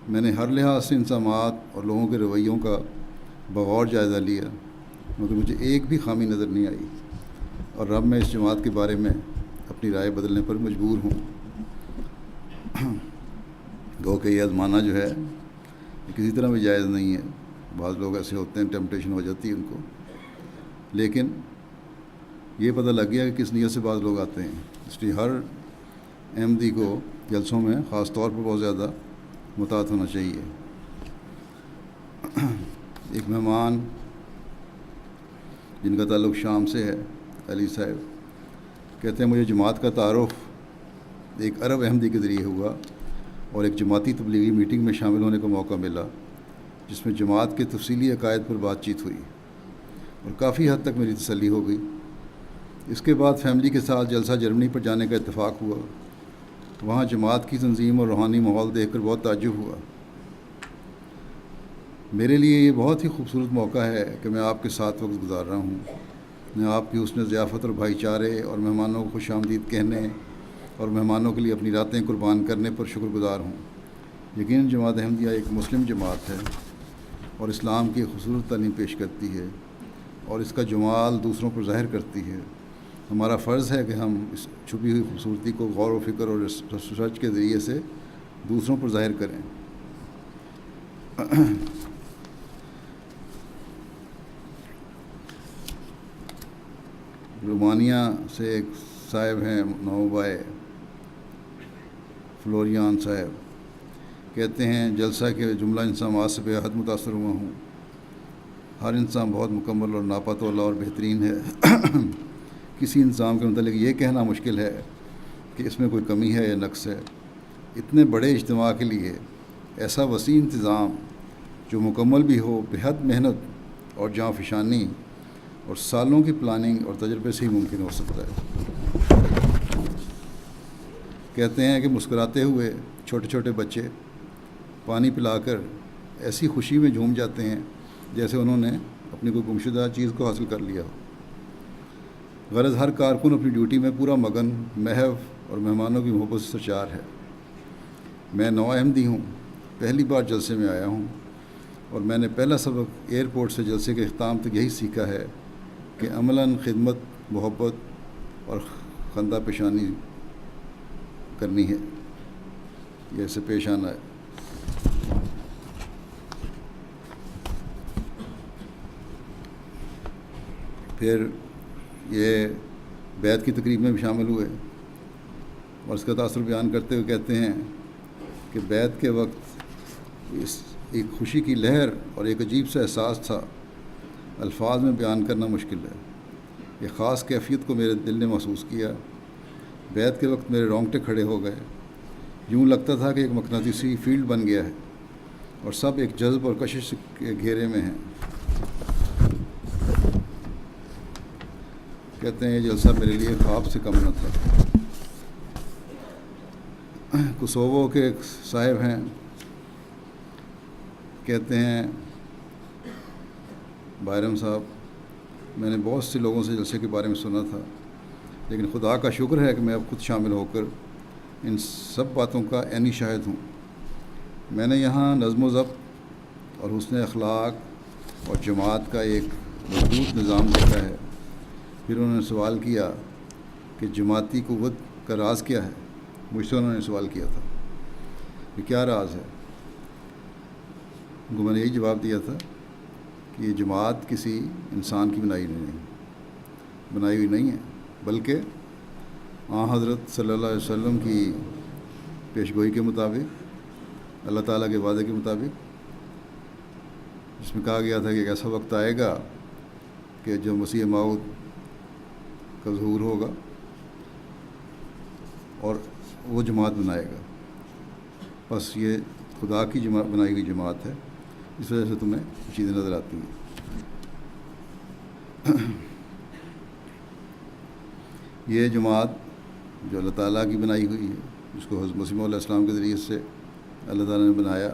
[SPEAKER 2] میں نے ہر لحاظ سے انضامات اور لوگوں کے رویوں کا بغور جائزہ لیا، مگر مجھے ایک بھی خامی نظر نہیں آئی، اور اب میں اس جماعت کے بارے میں اپنی رائے بدلنے پر مجبور ہوں۔ گو کہ یہ آزمانا جو ہے یہ کسی طرح بھی جائز نہیں ہے۔ بعض لوگ ایسے ہوتے ہیں، ٹیمپٹیشن ہو جاتی ہے ان کو، لیکن یہ پتہ لگ گیا کہ کس نیت سے بعض لوگ آتے ہیں۔ اس لیے ہر احمدی کو جلسوں میں خاص طور پر بہت زیادہ مطاعت ہونا چاہیے۔ ایک مہمان جن کا تعلق شام سے ہے، علی صاحب، کہتے ہیں مجھے جماعت کا تعارف ایک عرب احمدی کے ذریعے ہوا، اور ایک جماعتی تبلیغی میٹنگ میں شامل ہونے کا موقع ملا جس میں جماعت کے تفصیلی عقائد پر بات چیت ہوئی، اور کافی حد تک میری تسلی ہو گئی۔ اس کے بعد فیملی کے ساتھ جلسہ جرمنی پر جانے کا اتفاق ہوا۔ وہاں جماعت کی تنظیم اور روحانی ماحول دیکھ کر بہت تعجب ہوا۔ میرے لیے یہ بہت ہی خوبصورت موقع ہے کہ میں آپ کے ساتھ وقت گزار رہا ہوں. میں آپ کی حسن ضیافت اور بھائی چارے اور مہمانوں کو خوش آمدید کہنے اور مہمانوں کے لیے اپنی راتیں قربان کرنے پر شکر گزار ہوں. یقیناً جماعت احمدیہ ایک مسلم جماعت ہے اور اسلام کی خوبصورت تعلیم پیش کرتی ہے اور اس کا جمال دوسروں پر ظاہر کرتی ہے. ہمارا فرض ہے کہ ہم اس چھپی ہوئی خوبصورتی کو غور و فکر اور ریسرچ کے ذریعے سے دوسروں پر ظاہر کریں. رومانیہ سے ایک صاحب ہیں نوبائے فلوریان صاحب، کہتے ہیں جلسہ کے جملہ انسانات سے بے حد متاثر ہوا ہوں. ہر انسان بہت مکمل اور ناپتہ اور بہترین ہے. کسی انسان کے متعلق یہ کہنا مشکل ہے کہ اس میں کوئی کمی ہے یا نقص ہے. اتنے بڑے اجتماع کے لیے ایسا وسیع انتظام جو مکمل بھی ہو بے حد محنت اور جاں فشانی اور سالوں کی پلاننگ اور تجربے سے ہی ممکن ہو سکتا ہے. کہتے ہیں کہ مسکراتے ہوئے چھوٹے چھوٹے بچے پانی پلا کر ایسی خوشی میں جھوم جاتے ہیں جیسے انہوں نے اپنی کوئی گمشدہ چیز کو حاصل کر لیا ہو. غرض ہر کارکن اپنی ڈیوٹی میں پورا مگن، محو اور مہمانوں کی محبت سے سرشار ہے. میں نو احمدی ہوں، پہلی بار جلسے میں آیا ہوں اور میں نے پہلا سبق ایئرپورٹ سے جلسے کے اختتام تک یہی سیکھا ہے کہ عملاً خدمت، محبت اور خندہ پیشانی کرنی ہے، یہ ایسے پیش آنا ہے. پھر یہ بیعت کی تقریب میں بھی شامل ہوئے اور اس کا تاثر بیان کرتے ہوئے کہتے ہیں کہ بیعت کے وقت ایک خوشی کی لہر اور ایک عجیب سا احساس تھا، الفاظ میں بیان کرنا مشکل ہے. یہ خاص کیفیت کو میرے دل نے محسوس کیا. بیعت کے وقت میرے رونگٹے کھڑے ہو گئے. یوں لگتا تھا کہ ایک مقناطیسی فیلڈ بن گیا ہے اور سب ایک جذب اور کشش کے گھیرے میں ہیں. کہتے ہیں یہ جلسہ میرے لیے خواب سے کم نہ تھا. کوسوو کے ایک صاحب ہیں، کہتے ہیں بائرم صاحب، میں نے بہت سے لوگوں سے جلسے کے بارے میں سنا تھا، لیکن خدا کا شکر ہے کہ میں اب خود شامل ہو کر ان سب باتوں کا عینی شاہد ہوں. میں نے یہاں نظم و ضبط اور حسن اخلاق اور جماعت کا ایک مضبوط نظام دیکھا ہے. پھر انہوں نے سوال کیا کہ جماعتی قوت کا راز کیا ہے. مجھ سے انہوں نے سوال کیا تھا کہ کیا راز ہے. میں نے یہی جواب دیا تھا کہ یہ جماعت کسی انسان کی بنائی ہوئی نہیں ہے، بلکہ حضرت صلی اللہ علیہ وسلم کی پیشگوئی کے مطابق، اللہ تعالیٰ کے وعدے کے مطابق، جس میں کہا گیا تھا کہ ایک ایسا وقت آئے گا کہ جو مسیح موعود کا ظہور ہوگا اور وہ جماعت بنائے گا. بس یہ خدا کی بنائی ہوئی جماعت ہے، اس وجہ سے تمہیں چیزیں نظر آتی ہیں. یہ جماعت جو اللہ تعالیٰ کی بنائی ہوئی ہے، جس کو حضرت مسیح علیہ السلام کے ذریعے سے اللہ تعالیٰ نے بنایا،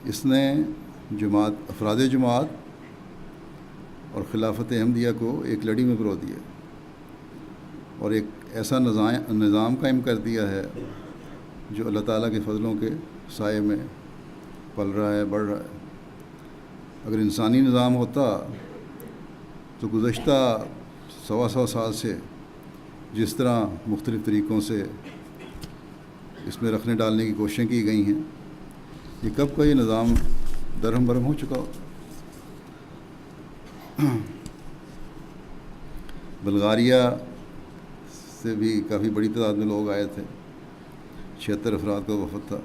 [SPEAKER 2] اس نے افراد جماعت اور خلافت احمدیہ کو ایک لڑی میں پرو دیا اور ایک ایسا نظام قائم کر دیا ہے جو اللہ تعالیٰ کے فضلوں کے سائے میں پل رہا ہے، بڑھ رہا ہے. اگر انسانی نظام ہوتا تو گزشتہ 100 سال سے جس طرح مختلف طریقوں سے اس میں رکھنے ڈالنے کی کوششیں کی گئی ہیں، یہ کب کا یہ نظام درہم برہم ہو چکا ہو. بلغاریہ سے بھی کافی بڑی تعداد میں لوگ آئے تھے، 76 افراد کا وفد تھا.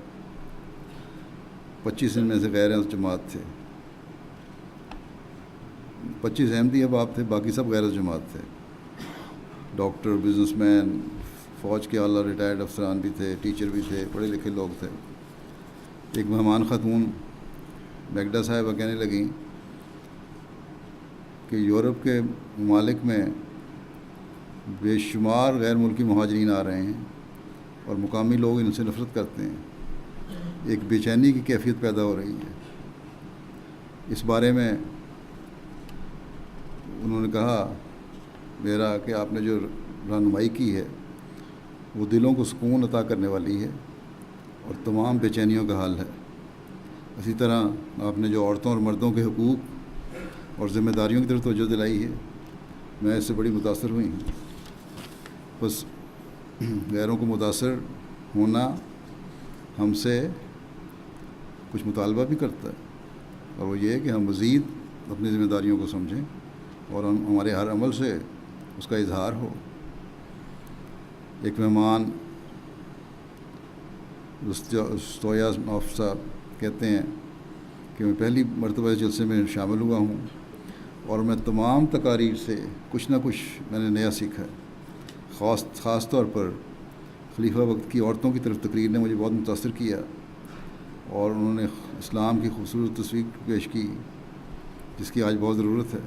[SPEAKER 2] 25 ان میں سے غیر جماعت تھے. 25 احمدی احباب تھے، باقی سب غیر جماعت تھے. ڈاکٹر، بزنس مین، فوج کے اعلیٰ ریٹائرڈ افسران بھی تھے، ٹیچر بھی تھے، پڑھے لکھے لوگ تھے. ایک مہمان خاتون میگڈا صاحبہ کہنے لگیں کہ یورپ کے ممالک میں بے شمار غیر ملکی مہاجرین آ رہے ہیں اور مقامی لوگ ان سے نفرت کرتے ہیں. ایک بے چینی کی کیفیت پیدا ہو رہی ہے۔ اس بارے میں انہوں نے کہا میرا کہ آپ نے جو رہنمائی کی ہے وہ دلوں کو سکون عطا کرنے والی ہے اور تمام بے چینیوں کا حل ہے۔ اسی طرح آپ نے جو عورتوں اور مردوں کے حقوق اور ذمہ داریوں کی طرف توجہ دلائی ہے، میں اس سے بڑی متاثر ہوئی ہوں۔ بس غیروں کو متاثر ہونا ہم سے کچھ مطالبہ بھی کرتا ہے، اور وہ یہ ہے کہ ہم مزید اپنی ذمہ داریوں کو سمجھیں اور ہمارے ہر عمل سے اس کا اظہار ہو۔ ایک مہمان استویا نوف صاحب کہتے ہیں کہ میں پہلی مرتبہ اس جلسے میں شامل ہوا ہوں اور میں تمام تقاریر سے کچھ نہ کچھ میں نے نیا سیکھا ہے۔ خاص طور پر خلیفہ وقت کی عورتوں کی طرف تقریر نے مجھے بہت متاثر کیا، اور انہوں نے اسلام کی خوبصورت تصویر پیش کی جس کی آج بہت ضرورت ہے۔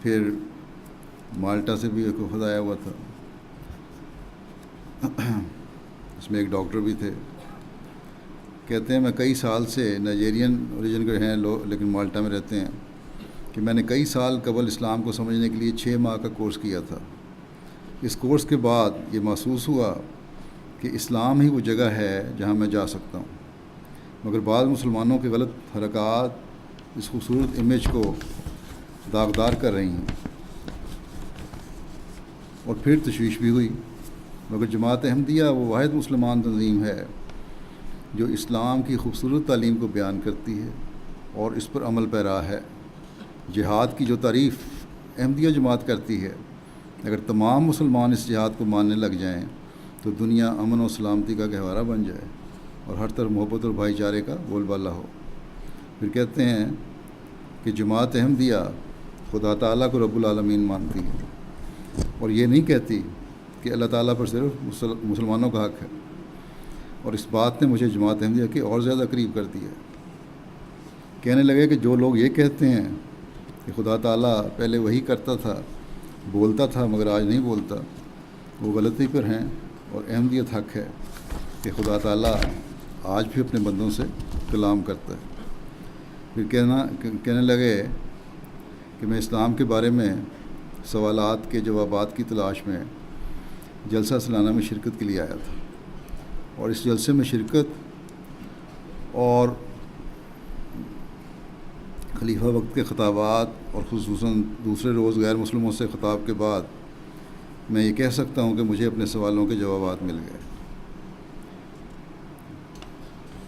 [SPEAKER 2] پھر مالٹا سے بھی ایک وفد آیا ہوا تھا، اس میں ایک ڈاکٹر بھی تھے۔ کہتے ہیں میں کئی سال سے نائجیرین اوریجن کے ہیں لوگ لیکن مالٹا میں رہتے ہیں، کہ میں نے کئی سال قبل اسلام کو سمجھنے کے لیے 6 ماہ کا کورس کیا تھا۔ اس کورس کے بعد یہ محسوس ہوا کہ اسلام ہی وہ جگہ ہے جہاں میں جا سکتا ہوں، مگر بعض مسلمانوں کے غلط حرکات اس خوبصورت امیج کو داغدار کر رہی ہیں، اور پھر تشویش بھی ہوئی۔ مگر جماعت احمدیہ وہ واحد مسلمان تنظیم ہے جو اسلام کی خوبصورت تعلیم کو بیان کرتی ہے اور اس پر عمل پیرا ہے۔ جہاد کی جو تعریف احمدیہ جماعت کرتی ہے، اگر تمام مسلمان اس جہاد کو ماننے لگ جائیں تو دنیا امن و سلامتی کا گہوارہ بن جائے اور ہر طرف محبت اور بھائی چارے کا بول بالا ہو۔ پھر کہتے ہیں کہ جماعت احمدیہ خدا تعالیٰ کو رب العالمین مانتی ہے، اور یہ نہیں کہتی کہ اللہ تعالیٰ پر صرف مسلمانوں کا حق ہے، اور اس بات نے مجھے جماعت احمدیہ کے اور زیادہ قریب کر دیا۔ کہنے لگے کہ جو لوگ یہ کہتے ہیں کہ خدا تعالیٰ پہلے وہی کرتا تھا، بولتا تھا مگر آج نہیں بولتا، وہ غلطی پر ہیں، اور احمدیت حق ہے کہ خدا تعالیٰ آج بھی اپنے بندوں سے کلام کرتا ہے۔ پھر کہنے لگے کہ میں اسلام کے بارے میں سوالات کے جوابات کی تلاش میں جلسہ سالانہ میں شرکت کے لیے آیا تھا، اور اس جلسے میں شرکت اور خلیفہ وقت کے خطابات اور خصوصاً دوسرے روز غیر مسلموں سے خطاب کے بعد میں یہ کہہ سکتا ہوں کہ مجھے اپنے سوالوں کے جوابات مل گئے۔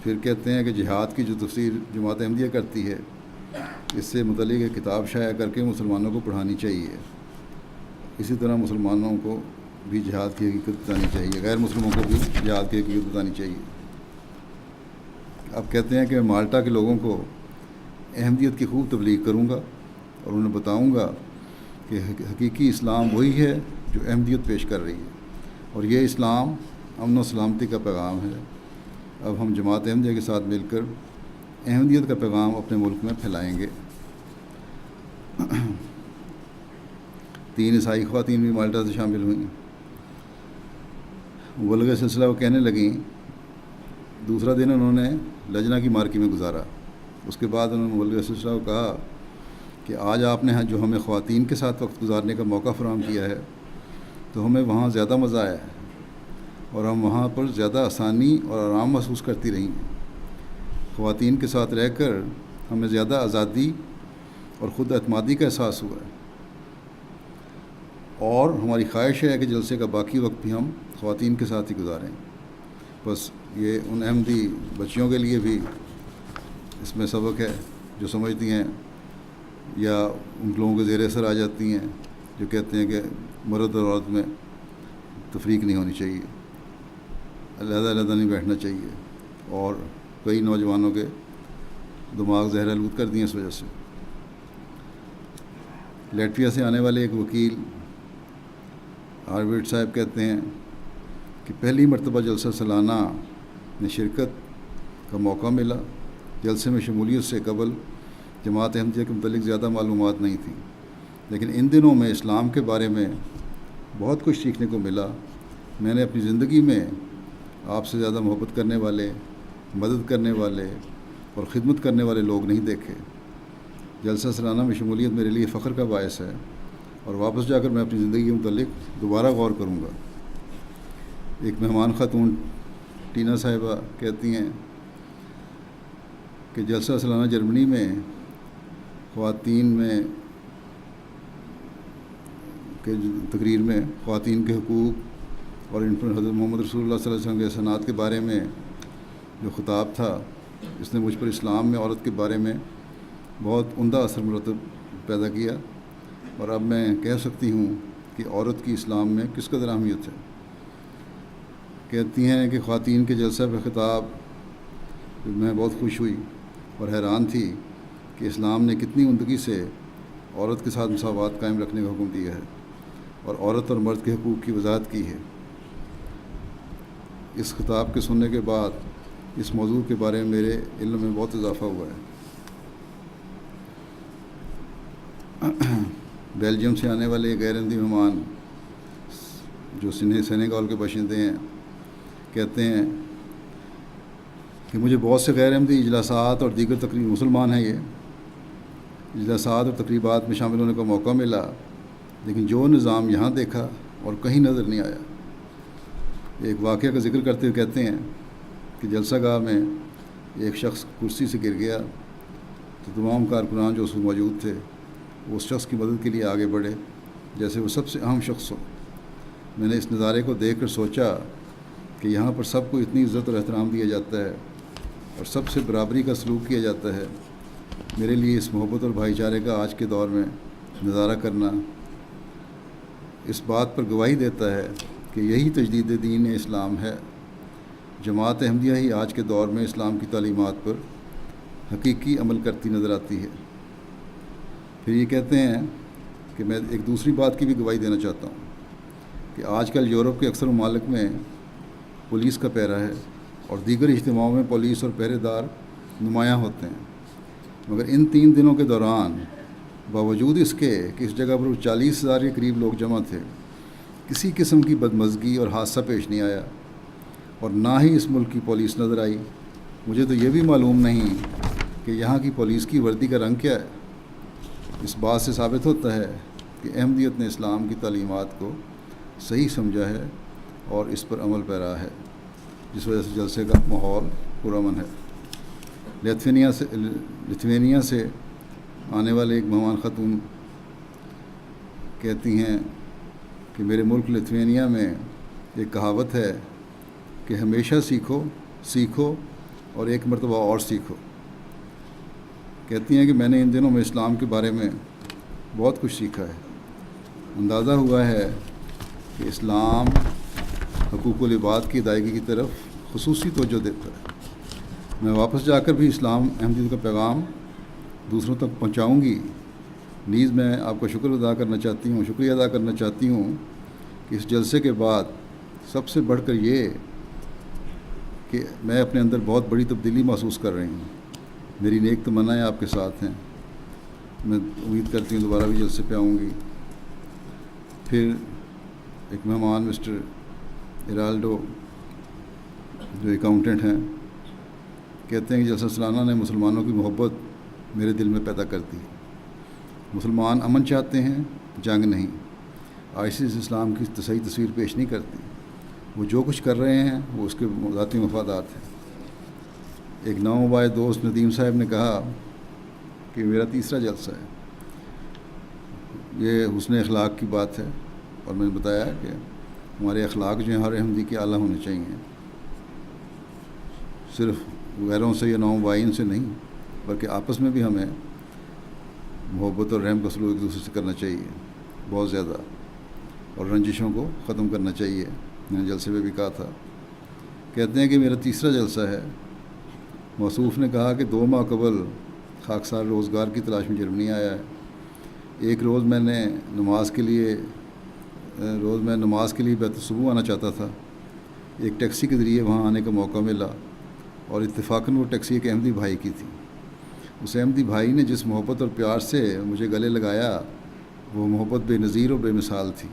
[SPEAKER 2] پھر کہتے ہیں کہ جہاد کی جو تفسیر جماعت احمدیہ کرتی ہے، اس سے متعلق ایک کتاب شائع کر کے مسلمانوں کو پڑھانی چاہیے۔ اسی طرح مسلمانوں کو بھی جہاد کی حقیقت بتانی چاہیے، غیر مسلموں کو بھی جہاد کی حقیقت بتانی چاہیے۔ اب کہتے ہیں کہ میں مالٹا کے لوگوں کو احمدیت کی خوب تبلیغ کروں گا اور انہیں بتاؤں گا کہ حقیقی اسلام وہی ہے جو احمدیت پیش کر رہی ہے، اور یہ اسلام امن و سلامتی کا پیغام ہے۔ اب ہم جماعت احمدیہ کے ساتھ مل کر احمدیت کا پیغام اپنے ملک میں پھیلائیں گے۔ 3 عیسائی خواتین بھی مالٹا سے شامل ہوئیں۔ مبلغ سلسلہ وہ کہنے لگیں، دوسرا دن انہوں نے لجنہ کی مارکی میں گزارا۔ اس کے بعد انہوں نے مبلغ سلسلہ کو کہا کہ آج آپ نے جو ہمیں خواتین کے ساتھ وقت گزارنے کا موقع فراہم کیا ہے تو ہمیں وہاں زیادہ مزہ آیا ہے، اور ہم وہاں پر زیادہ آسانی اور آرام محسوس کرتی رہی ہیں۔ خواتین کے ساتھ رہ کر ہمیں زیادہ آزادی اور خود اعتمادی کا احساس ہوا ہے، اور ہماری خواہش ہے کہ جلسے کا باقی وقت بھی ہم خواتین کے ساتھ ہی گزاریں۔ بس یہ ان احمدی بچیوں کے لیے بھی اس میں سبق ہے جو سمجھتی ہیں یا ان لوگوں کے زیر اثر آ جاتی ہیں جو کہتے ہیں کہ مرد اور عورت میں تفریق نہیں ہونی چاہیے، علیحدہ علیحدہ نہیں بیٹھنا چاہیے، اور کئی نوجوانوں کے دماغ زہر آلود کر دیے اس وجہ سے۔ لیٹویا سے آنے والے ایک وکیل ہارورڈ صاحب کہتے ہیں کہ پہلی مرتبہ جلسہ سالانہ میں شرکت کا موقع ملا۔ جلسے میں شمولیت سے قبل جماعت احمدیہ کے متعلق زیادہ معلومات نہیں تھیں، لیکن ان دنوں میں اسلام کے بارے میں بہت کچھ سیکھنے کو ملا، میں نے اپنی زندگی میں آپ سے زیادہ محبت کرنے والے، مدد کرنے والے اور خدمت کرنے والے لوگ نہیں دیکھے۔ جلسہ سالانہ میں شمولیت میرے لیے فخر کا باعث ہے، اور واپس جا کر میں اپنی زندگی کے متعلق دوبارہ غور کروں گا۔ ایک مہمان خاتون ٹینا صاحبہ کہتی ہیں کہ جلسہ سالانہ جرمنی میں خواتین میں کے تقریر میں خواتین کے حقوق اور ان پر حضرت محمد رسول اللہ صلی اللہ علیہ وسلم کے احسانات کے بارے میں جو خطاب تھا، اس نے مجھ پر اسلام میں عورت کے بارے میں بہت عمدہ اثر مرتب پیدا کیا، اور اب میں کہہ سکتی ہوں کہ عورت کی اسلام میں کس قدر اہمیت ہے۔ کہتی ہیں کہ خواتین کے جلسہ پہ خطاب میں بہت خوش ہوئی اور حیران تھی کہ اسلام نے کتنی عمدگی سے عورت کے ساتھ مساوات قائم رکھنے کا حکم دیا ہے اور عورت اور مرد کے حقوق کی وضاحت کی ہے۔ اس خطاب کے سننے کے بعد اس موضوع کے بارے میں میرے علم میں بہت اضافہ ہوا ہے۔ بیلجیم سے آنے والے غیر احمدی مہمان جو سینیگال کے باشندے ہیں کہتے ہیں کہ مجھے بہت سے غیر احمدی اجلاسات اور دیگر تقریب مسلمان ہیں، یہ اجلاسات اور تقریبات میں شامل ہونے کا موقع ملا، لیکن جو نظام یہاں دیکھا اور کہیں نظر نہیں آیا۔ ایک واقعہ کا ذکر کرتے ہوئے کہتے ہیں کہ جلسہ گاہ میں ایک شخص کرسی سے گر گیا تو تمام کارکنان جو اس میں موجود تھے وہ اس شخص کی مدد کے لیے آگے بڑھے جیسے وہ سب سے اہم شخص ہو۔ میں نے اس نظارے کو دیکھ کر سوچا کہ یہاں پر سب کو اتنی عزت اور احترام دیا جاتا ہے اور سب سے برابری کا سلوک کیا جاتا ہے۔ میرے لیے اس محبت اور بھائی چارے کا آج کے دور میں نظارہ کرنا اس بات پر گواہی دیتا ہے کہ یہی تجدید دین اسلام ہے۔ جماعت احمدیہ ہی آج کے دور میں اسلام کی تعلیمات پر حقیقی عمل کرتی نظر آتی ہے۔ پھر یہ کہتے ہیں کہ میں ایک دوسری بات کی بھی گواہی دینا چاہتا ہوں کہ آج کل یورپ کے اکثر ممالک میں پولیس کا پہرا ہے اور دیگر اجتماعوں میں پولیس اور پہرے دار نمایاں ہوتے ہیں، مگر ان 3 دنوں کے دوران باوجود اس کے کہ اس جگہ پر 40,000 کے قریب لوگ جمع تھے، کسی قسم کی بدمزگی اور حادثہ پیش نہیں آیا اور نہ ہی اس ملک کی پولیس نظر آئی۔ مجھے تو یہ بھی معلوم نہیں کہ یہاں کی پولیس کی وردی کا رنگ کیا ہے۔ اس بات سے ثابت ہوتا ہے کہ احمدیت نے اسلام کی تعلیمات کو صحیح سمجھا ہے اور اس پر عمل پیرا ہے، جس وجہ سے جلسے کا ماحول پرامن ہے۔ لتھوینیا سے آنے والے ایک مہمان خاتون کہتی ہیں کہ میرے ملک لتھوینیا میں ایک کہاوت ہے کہ ہمیشہ سیکھو اور ایک مرتبہ اور سیکھو۔ کہتی ہیں کہ میں نے ان دنوں میں اسلام کے بارے میں بہت کچھ سیکھا ہے۔ اندازہ ہوا ہے کہ اسلام حقوق العباد کی ادائیگی کی طرف خصوصی توجہ دیتا ہے۔ میں واپس جا کر بھی اسلام احمدیت کا پیغام دوسروں تک پہنچاؤں گی۔ نیز میں آپ کا شکریہ ادا کرنا چاہتی ہوں کہ اس جلسے کے بعد سب سے بڑھ کر یہ کہ میں اپنے اندر بہت بڑی تبدیلی محسوس کر رہی ہوں۔ میری نیک تمنائیں آپ کے ساتھ ہیں۔ میں امید کرتی ہوں دوبارہ بھی جلسے پہ آؤں گی۔ پھر ایک مہمان مسٹر ایرالڈو جو اکاؤنٹنٹ ہیں کہتے ہیں کہ جلسہ سالانہ نے مسلمانوں کی محبت میرے دل میں پیدا کر دی۔ مسلمان امن چاہتے ہیں، جنگ نہیں۔ ISIS اسلام کی صحیح تصویر پیش نہیں کرتی۔ وہ جو کچھ کر رہے ہیں وہ اس کے ذاتی مفادات ہیں۔ ایک ناموبائع دوست ندیم صاحب نے کہا کہ میرا تیسرا جلسہ ہے۔ یہ حسن اخلاق کی بات ہے، اور میں نے بتایا کہ ہمارے اخلاق جو ہیں ہر احمدی کے اعلیٰ ہونے چاہیے، صرف غیروں سے یا ناموبائین سے نہیں بلکہ آپس میں بھی ہمیں محبت اور رحم کا سلوک ایک دوسرے سے کرنا چاہیے بہت زیادہ، اور رنجشوں کو ختم کرنا چاہیے۔ میں نے جلسے میں بھی کہا تھا۔ کہتے ہیں کہ میرا تیسرا جلسہ ہے۔ موصوف نے کہا کہ 2 ماہ قبل خاکسار روزگار کی تلاش میں جرمنی آیا ہے۔ ایک روز میں نماز کے لیے بیت الصبح آنا چاہتا تھا۔ ایک ٹیکسی کے ذریعے وہاں آنے کا موقع ملا، اور اتفاقاً وہ ٹیکسی ایک احمدی بھائی کی تھی۔ اس احمدی بھائی نے جس محبت اور پیار سے مجھے گلے لگایا وہ محبت بے نظیر اور بے مثال تھی،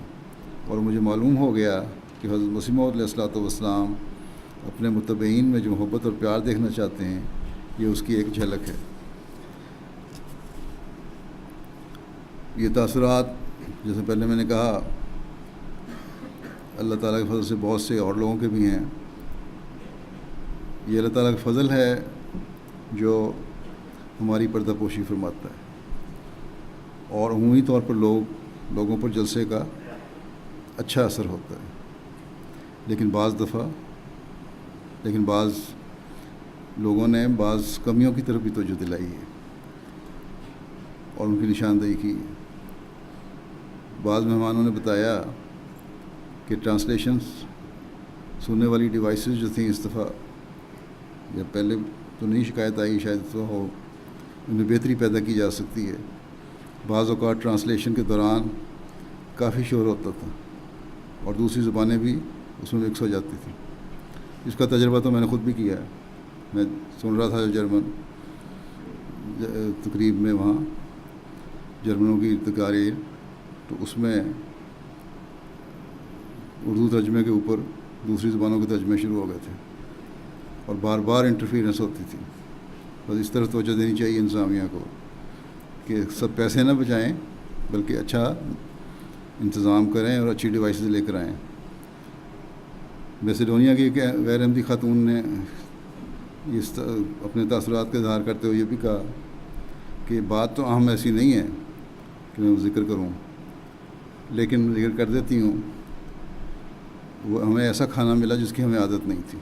[SPEAKER 2] اور مجھے معلوم ہو گیا کہ حضرت مسیح موعود علیہ الصلوۃ والسلام اپنے متبعین میں جو محبت اور پیار دیکھنا چاہتے ہیں یہ اس کی ایک جھلک ہے۔ یہ تاثرات جیسے پہلے میں نے کہا اللہ تعالیٰ کے فضل سے بہت سے اور لوگوں کے بھی ہیں۔ یہ اللہ تعالیٰ کا فضل ہے جو ہماری پردہ پوشی فرماتا ہے، اور عمومی طور پر لوگوں پر جلسے کا اچھا اثر ہوتا ہے، لیکن بعض لوگوں نے بعض کمیوں کی طرف بھی توجہ دلائی ہے اور ان کی نشاندہی کی ہے۔ بعض مہمانوں نے بتایا کہ ٹرانسلیشنز سننے والی ڈیوائسز جو تھیں اس دفعہ، یا پہلے تو نہیں شکایت آئی، شاید اس دفعہ ہو، ان میں بہتری پیدا کی جا سکتی ہے۔ بعض اوقات ٹرانسلیشن کے دوران کافی شور ہوتا تھا اور دوسری زبانیں بھی اس میں مکس ہو جاتی تھیں۔ اس کا تجربہ تو میں نے خود بھی کیا ہے۔ میں سن رہا تھا جرمن تقریب میں، وہاں جرمنوں کی تقاریر، تو اس میں اردو ترجمے کے اوپر دوسری زبانوں کے ترجمے شروع ہو گئے تھے اور بار بار انٹرفیئرنس ہوتی تھی۔ بس اس طرح توجہ دینی چاہیے انتظامیہ کو کہ سب پیسے نہ بچائیں بلکہ اچھا انتظام کریں اور اچھی ڈیوائسز لے کر آئیں۔ میسیڈونیا کی ایک غیر احمدی خاتون نے اپنے تاثرات کا اظہار کرتے ہوئے یہ بھی کہا کہ بات تو اہم ایسی نہیں ہے کہ میں ذکر کروں، لیکن ذکر کر دیتی ہوں۔ وہ ہمیں ایسا کھانا ملا جس کی ہمیں عادت نہیں تھی،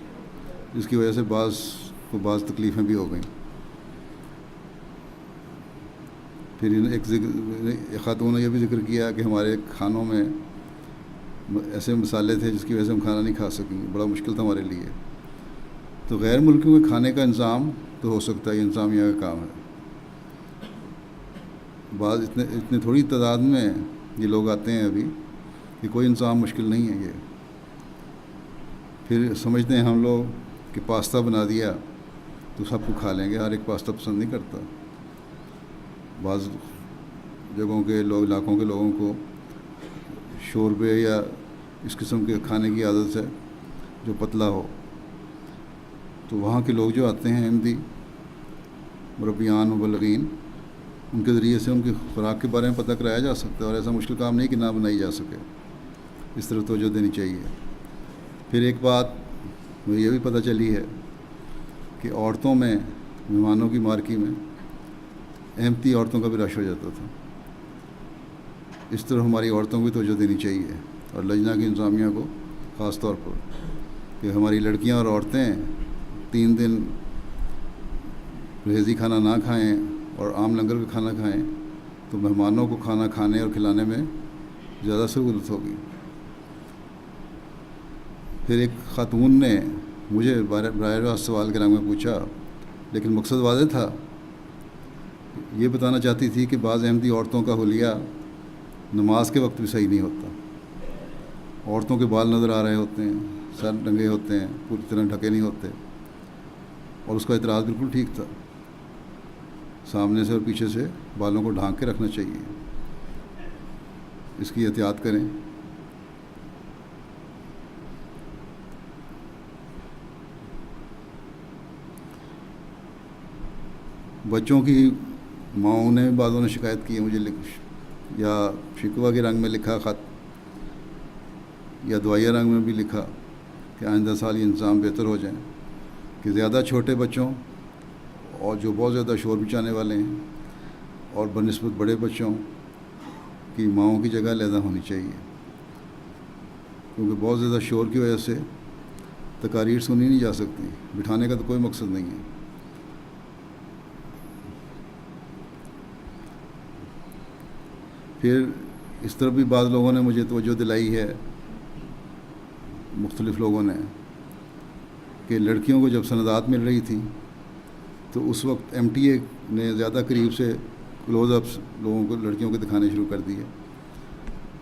[SPEAKER 2] جس کی وجہ سے بعض تکلیفیں بھی ہو گئیں۔ پھر ایک خاتون نے یہ بھی ذکر کیا کہ ہمارے کھانوں میں ایسے مسالے تھے جس کی وجہ سے ہم کھانا نہیں کھا سکیں، بڑا مشکل تھا ہمارے لیے۔ تو غیر ملکیوں کے کھانے کا انتظام تو ہو سکتا ہے، یہ انتظامیہ کا کام ہے۔ بعض اتنے تھوڑی تعداد میں یہ لوگ آتے ہیں ابھی کہ کوئی انتظام مشکل نہیں ہے یہ۔ پھر سمجھتے ہیں ہم لوگ کہ پاستا بنا دیا تو سب کو کھا لیں گے، ہر ایک پاستا پسند نہیں کرتا۔ بعض جگہوں کے علاقوں کے لوگوں کو شوربے یا اس قسم کے کھانے کی عادت ہے جو پتلا ہو، تو وہاں کے لوگ جو آتے ہیں احمدی مربیان مبلغین، ان کے ذریعے سے ان کی خوراک کے بارے میں پتہ کرایا جا سکتا ہے، اور ایسا مشکل کام نہیں کہ نہ بنائی جا سکے۔ اس طرح توجہ دینی چاہیے۔ پھر ایک بات مجھے یہ بھی پتہ چلی ہے کہ عورتوں میں مہمانوں کی مارکی میں احمدی عورتوں کا بھی رش ہو جاتا تھا۔ اس طرح ہماری عورتوں کو بھی توجہ دینی چاہیے، اور لجنہ کی انتظامیہ کو خاص طور پر، کہ ہماری لڑکیاں اور عورتیں 3 دن پرہیزی کھانا نہ کھائیں اور عام لنگر کا کھانا کھائیں تو مہمانوں کو کھانا کھانے اور کھلانے میں زیادہ سہولت ہوگی۔ پھر ایک خاتون نے مجھے براہ راست سوال کے رنگ میں پوچھا، لیکن مقصد واضح تھا، یہ بتانا چاہتی تھی کہ بعض احمدی عورتوں کا حلیہ نماز کے وقت بھی صحیح نہیں ہوتا۔ عورتوں کے بال نظر آ رہے ہوتے ہیں، سر ننگے ہوتے ہیں، پوری طرح ڈھکے نہیں ہوتے، اور اس کا اعتراض بالکل ٹھیک تھا۔ سامنے سے اور پیچھے سے بالوں کو ڈھانک کے رکھنا چاہیے، اس کی احتیاط کریں۔ بچوں کی ماؤں نے بعضوں نے شکایت کی ہے مجھے، یا شکوہ کے رنگ میں لکھا خط، یا دعائیہ رنگ میں بھی لکھا کہ آئندہ سال یہ انتظام بہتر ہو جائیں، کہ زیادہ چھوٹے بچوں اور جو بہت زیادہ شور مچانے والے ہیں اور بنسبت بڑے بچوں کی ماؤں کی جگہ علیحدہ ہونی چاہیے، کیونکہ بہت زیادہ شور کی وجہ سے تقاریر سنی نہیں جا سکتی۔ بٹھانے کا تو کوئی مقصد نہیں ہے۔ پھر اس طرح بھی بعض لوگوں نے مجھے توجہ دلائی ہے، مختلف لوگوں نے، کہ لڑکیوں کو جب سندات مل رہی تھی تو اس وقت ایم ٹی اے نے زیادہ قریب سے کلوز اپس لوگوں کو لڑکیوں کے دکھانے شروع کر دیے۔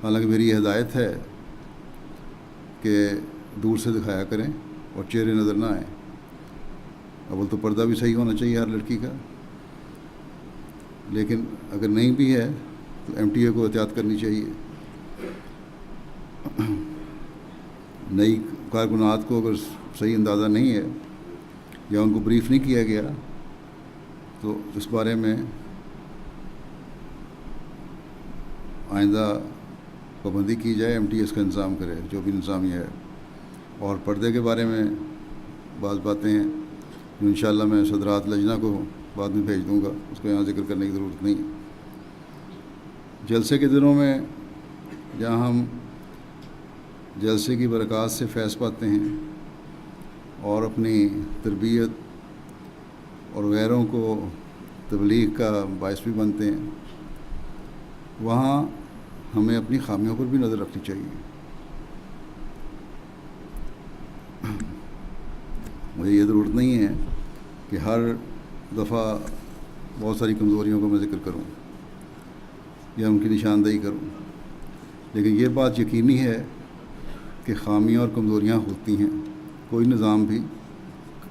[SPEAKER 2] حالانکہ میری ہدایت ہے کہ دور سے دکھایا کریں اور چہرے نظر نہ آئیں۔ اول تو پردہ بھی صحیح ہونا چاہیے ہر لڑکی کا، لیکن اگر نہیں بھی ہے تو ایم ٹی اے کو احتیاط کرنی چاہیے۔ نئی کارکنات کو اگر صحیح اندازہ نہیں ہے یا ان کو بریف نہیں کیا گیا تو اس بارے میں آئندہ پابندی کی جائے، MTS کا انتظام کرے جو بھی انتظامیہ ہے۔ اور پردے کے بارے میں بعض باتیں ہیں جو انشاءاللہ میں صدرات لجنہ کو بعد میں بھیج دوں گا، اس کو یہاں ذکر کرنے کی ضرورت نہیں۔ جلسے کے دنوں میں جہاں ہم جلسے کی برکات سے فیض پاتے ہیں اور اپنی تربیت اور غیروں کو تبلیغ کا باعث بھی بنتے ہیں، وہاں ہمیں اپنی خامیوں پر بھی نظر رکھنی چاہیے۔ مجھے یہ ضرورت نہیں ہے کہ ہر دفعہ بہت ساری کمزوریوں کا میں ذکر کروں یا ان کی نشاندہی کروں، لیکن یہ بات یقینی ہے کہ خامیاں اور کمزوریاں ہوتی ہیں، کوئی نظام بھی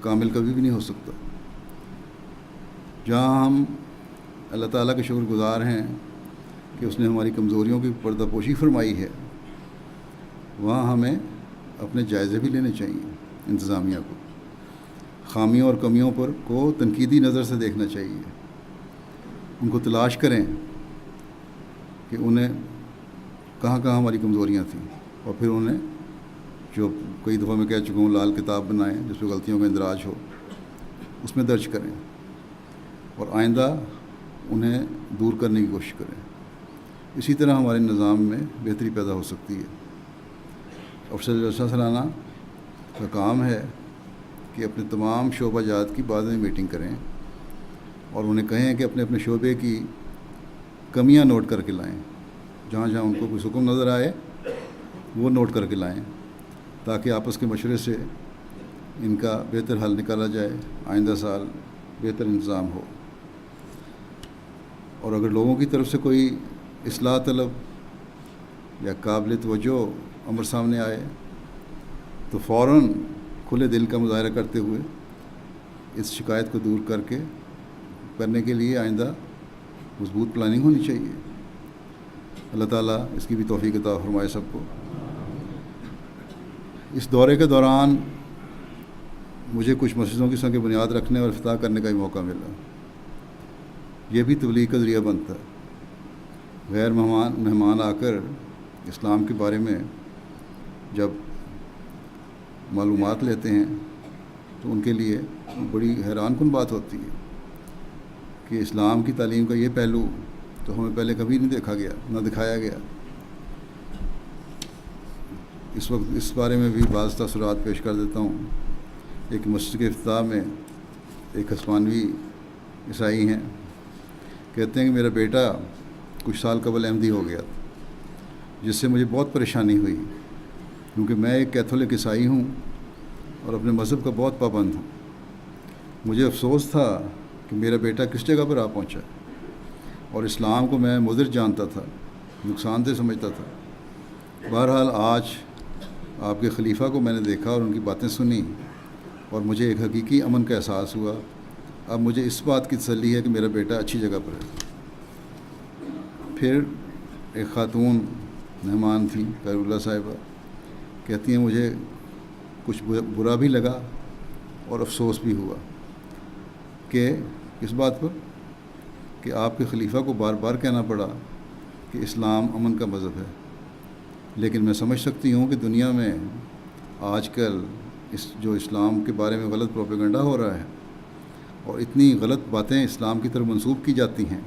[SPEAKER 2] کامل کبھی بھی نہیں ہو سکتا۔ جہاں ہم اللہ تعالیٰ کے شکر گزار ہیں کہ اس نے ہماری کمزوریوں کی پردہ پوشی فرمائی ہے، وہاں ہمیں اپنے جائزے بھی لینے چاہیے۔ انتظامیہ کو خامیوں اور کمیوں پر کو تنقیدی نظر سے دیکھنا چاہیے، ان کو تلاش کریں کہ انہیں کہاں کہاں ہماری کمزوریاں تھیں، اور پھر انہیں جو کئی دفعہ میں کہہ چکا ہوں لال کتاب بنائیں جس پہ غلطیوں کا اندراج ہو، اس میں درج کریں اور آئندہ انہیں دور کرنے کی کوشش کریں۔ اسی طرح ہمارے نظام میں بہتری پیدا ہو سکتی ہے۔ افسر جلسہ سالانہ کا کام ہے کہ اپنے تمام شعبہ جات کی بعد میں میٹنگ کریں اور انہیں کہیں کہ اپنے اپنے شعبے کی کمیاں نوٹ کر کے لائیں، جہاں جہاں ان کو کوئی حکم نظر آئے وہ نوٹ کر کے لائیں، تاکہ آپس کے مشورے سے ان کا بہتر حل نکالا جائے، آئندہ سال بہتر انتظام ہو۔ اور اگر لوگوں کی طرف سے کوئی اصلاح طلب یا قابل توجہ امر سامنے آئے تو فوراً کھلے دل کا مظاہرہ کرتے ہوئے اس شکایت کو دور کرنے کے لیے آئندہ مضبوط پلاننگ ہونی چاہیے۔ اللہ تعالیٰ اس کی بھی توفیق عطا فرمائے سب کو۔ اس دورے کے دوران مجھے کچھ مسجدوں کی سنگ بنیاد رکھنے اور افتتاح کرنے کا بھی موقع ملا۔ یہ بھی تبلیغ کا ذریعہ بنتا ہے۔ غیر مہمان آ کر اسلام کے بارے میں جب معلومات لیتے ہیں تو ان کے لیے بڑی حیران کن بات ہوتی ہے کہ اسلام کی تعلیم کا یہ پہلو تو ہمیں پہلے کبھی نہیں دیکھا گیا، نہ دکھایا گیا۔ اس وقت اس بارے میں بھی بعض تاثرات پیش کر دیتا ہوں۔ ایک مسجد کے افتتاح میں ایک ہسپانوی عیسائی ہیں، کہتے ہیں کہ میرا بیٹا کچھ سال قبل احمدی ہو گیا، جس سے مجھے بہت پریشانی ہوئی، کیونکہ میں ایک کیتھولک عیسائی ہوں اور اپنے مذہب کا بہت پابند ہوں۔ مجھے افسوس تھا کہ میرا بیٹا کس جگہ پر آ پہنچا، اور اسلام کو میں مضر جانتا تھا، نقصان دہ سمجھتا تھا۔ بہرحال آج آپ کے خلیفہ کو میں نے دیکھا اور ان کی باتیں سنی اور مجھے ایک حقیقی امن کا احساس ہوا۔ اب مجھے اس بات کی تسلی ہے کہ میرا بیٹا اچھی جگہ پر ہے۔ پھر ایک خاتون مہمان تھیں، خیر اللہ صاحبہ، کہتی ہیں مجھے کچھ برا بھی لگا اور افسوس بھی ہوا کہ اس بات پر کہ آپ کے خلیفہ کو بار بار کہنا پڑا کہ اسلام امن کا مذہب ہے، لیکن میں سمجھ سکتی ہوں کہ دنیا میں آج کل جو اسلام کے بارے میں غلط پروپیگنڈا ہو رہا ہے اور اتنی غلط باتیں اسلام کی طرف منسوب کی جاتی ہیں،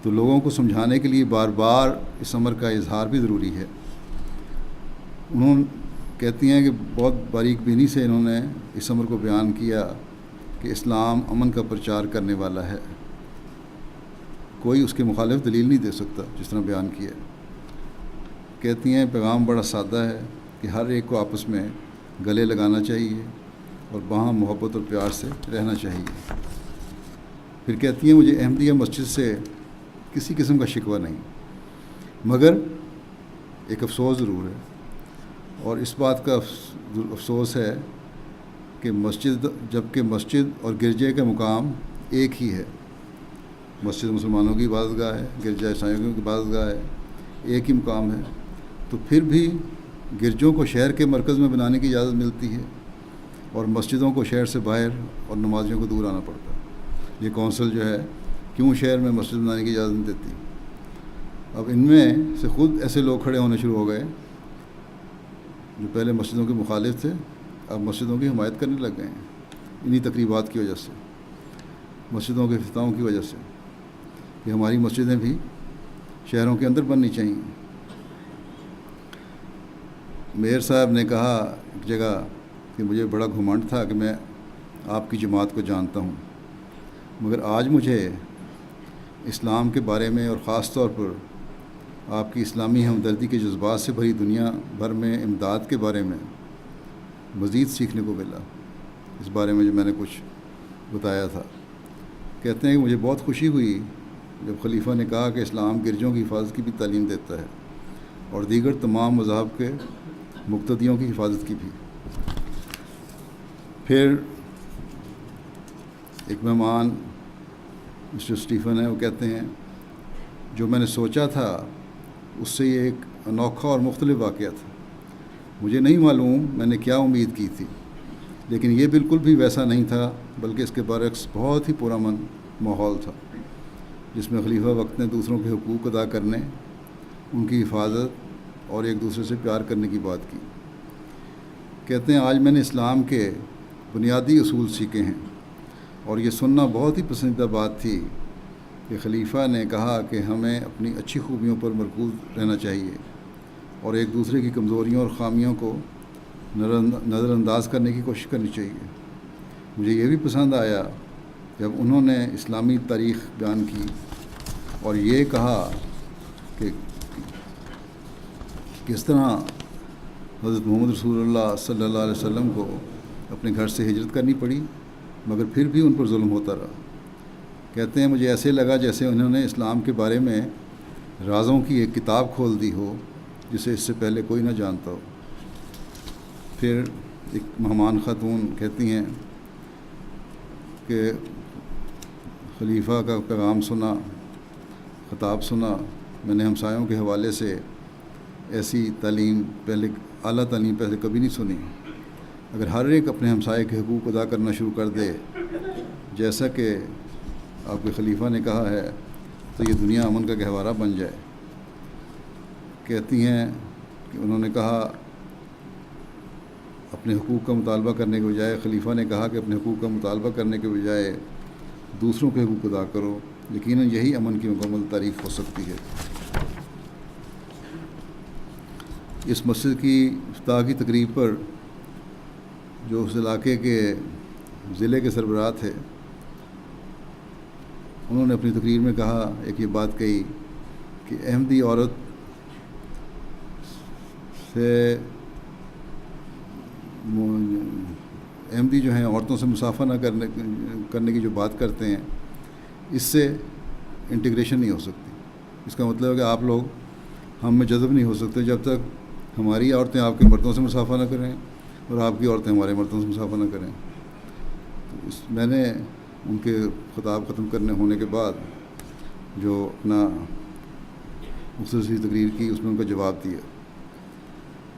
[SPEAKER 2] تو لوگوں کو سمجھانے کے لیے بار بار اس امر کا اظہار بھی ضروری ہے۔ انہوں کہتی ہیں کہ بہت باریک بینی سے انہوں نے اس امر کو بیان کیا کہ اسلام امن کا پرچار کرنے والا ہے، کوئی اس کے مخالف دلیل نہیں دے سکتا جس طرح بیان کیا۔ کہتی ہیں پیغام بڑا سادہ ہے کہ ہر ایک کو آپس میں گلے لگانا چاہیے اور باہم محبت اور پیار سے رہنا چاہیے۔ پھر کہتی ہیں مجھے احمدیہ مسجد سے کسی قسم کا شکوہ نہیں، مگر ایک افسوس ضرور ہے، اور اس بات کا افسوس ہے کہ جبکہ مسجد اور گرجے کا مقام ایک ہی ہے، مسجد مسلمانوں کی عبادت گاہ ہے، گرجا عیسائیوں کی عبادت گاہ ہے، ایک ہی مقام ہے، تو پھر بھی گرجوں کو شہر کے مرکز میں بنانے کی اجازت ملتی ہے اور مسجدوں کو شہر سے باہر اور نمازیوں کو دور آنا پڑتا ہے۔ یہ کونسل جو ہے کیوں شہر میں مسجد بنانے کی اجازت نہیں دیتی؟ اب ان میں سے خود ایسے لوگ کھڑے ہونے شروع ہو گئے جو پہلے مسجدوں کے مخالف تھے، اب مسجدوں کی حمایت کرنے لگ گئے ہیں انہی تقریبات کی وجہ سے، مسجدوں کے افتتاحوں کی وجہ سے، کہ ہماری مسجدیں بھی شہروں کے اندر بننی چاہیے۔ میئر صاحب نے کہا ایک جگہ کہ مجھے بڑا گھمنڈ تھا کہ میں آپ کی جماعت کو جانتا ہوں، مگر آج مجھے اسلام کے بارے میں اور خاص طور پر آپ کی اسلامی ہمدردی کے جذبات سے بھری دنیا بھر میں امداد کے بارے میں مزید سیکھنے کو ملا۔ اس بارے میں جو میں نے کچھ بتایا تھا، کہتے ہیں کہ مجھے بہت خوشی ہوئی جب خلیفہ نے کہا کہ اسلام گرجوں کی حفاظت کی بھی تعلیم دیتا ہے اور دیگر تمام مذاہب کے مقتدیوں کی حفاظت کی بھی۔ پھر ایک مہمان مسٹر اسٹیفن ہے، وہ کہتے ہیں جو میں نے سوچا تھا اس سے یہ ایک انوکھا اور مختلف واقعہ تھا۔ مجھے نہیں معلوم میں نے کیا امید کی تھی، لیکن یہ بالکل بھی ویسا نہیں تھا، بلکہ اس کے برعکس بہت ہی پرامن ماحول تھا جس میں خلیفہ وقت نے دوسروں کے حقوق ادا کرنے، ان کی حفاظت اور ایک دوسرے سے پیار کرنے کی بات کی۔ کہتے ہیں آج میں نے اسلام کے بنیادی اصول سیکھے ہیں اور یہ سننا بہت ہی پسندیدہ بات تھی کہ خلیفہ نے کہا کہ ہمیں اپنی اچھی خوبیوں پر مرکوز رہنا چاہیے اور ایک دوسرے کی کمزوریوں اور خامیوں کو نظر انداز کرنے کی کوشش کرنی چاہیے۔ مجھے یہ بھی پسند آیا جب انہوں نے اسلامی تاریخ بیان کی اور یہ کہا کہ کس طرح حضرت محمد رسول اللہ صلی اللہ علیہ وسلم کو اپنے گھر سے ہجرت کرنی پڑی مگر پھر بھی ان پر ظلم ہوتا رہا۔ کہتے ہیں مجھے ایسے لگا جیسے انہوں نے اسلام کے بارے میں رازوں کی ایک کتاب کھول دی ہو جسے اس سے پہلے کوئی نہ جانتا ہو۔ پھر ایک مہمان خاتون کہتی ہیں کہ خلیفہ کا پیغام سنا، خطاب سنا، میں نے ہمسایوں کے حوالے سے ایسی تعلیم پہلے، اعلیٰ تعلیم پہلے کبھی نہیں سنی۔ اگر ہر ایک اپنے ہمسائے کے حقوق ادا کرنا شروع کر دے جیسا کہ آپ کے خلیفہ نے کہا ہے تو یہ دنیا امن کا گہوارہ بن جائے۔ کہتی ہیں کہ انہوں نے کہا اپنے حقوق کا مطالبہ کرنے کے بجائے، خلیفہ نے کہا کہ اپنے حقوق کا مطالبہ کرنے کے بجائے دوسروں کے حقوق ادا کرو، یقیناً یہی امن کی مکمل تعریف ہو سکتی ہے۔ اس مسجد کی افتتاح کی تقریب پر جو اس علاقے کے ضلع کے سربراہ تھے، انہوں نے اپنی تقریر میں کہا، ایک یہ بات کہی کہ احمدی عورت سے احمدی جو ہیں عورتوں سے مسافہ نہ کرنے کی جو بات کرتے ہیں، اس سے انٹیگریشن نہیں ہو سکتی۔ اس کا مطلب ہے کہ آپ لوگ ہم میں جذب نہیں ہو سکتے جب تک ہماری عورتیں آپ کے مردوں سے مسافہ نہ کریں اور آپ کی عورتیں ہمارے مردوں سے مسافہ نہ کریں۔ میں نے ان کے خطاب ختم کرنے ہونے کے بعد جو اپنا مختصر تقریر کی اس میں ان کا جواب دیا۔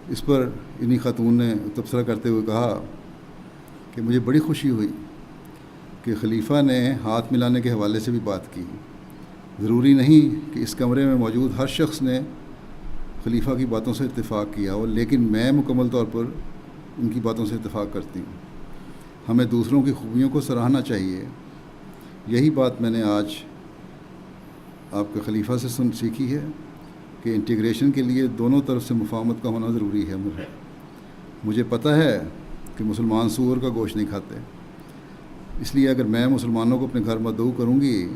[SPEAKER 2] اس پر انہی خاتون نے تبصرہ کرتے ہوئے کہا کہ مجھے بڑی خوشی ہوئی کہ خلیفہ نے ہاتھ ملانے کے حوالے سے بھی بات کی۔ ضروری نہیں کہ اس کمرے میں موجود ہر شخص نے خلیفہ کی باتوں سے اتفاق کیا ہو، لیکن میں مکمل طور پر ان کی باتوں سے اتفاق کرتی ہوں۔ ہمیں دوسروں کی خوبیوں کو سراہنا چاہیے۔ یہی بات میں نے آج آپ کے خلیفہ سے سیکھی ہے کہ انٹیگریشن کے لیے دونوں طرف سے مفاہمت کا ہونا ضروری ہے۔ مجھے پتہ ہے کہ مسلمان سور کا گوشت نہیں کھاتے، اس لیے اگر میں مسلمانوں کو اپنے گھر مدعو کروں گی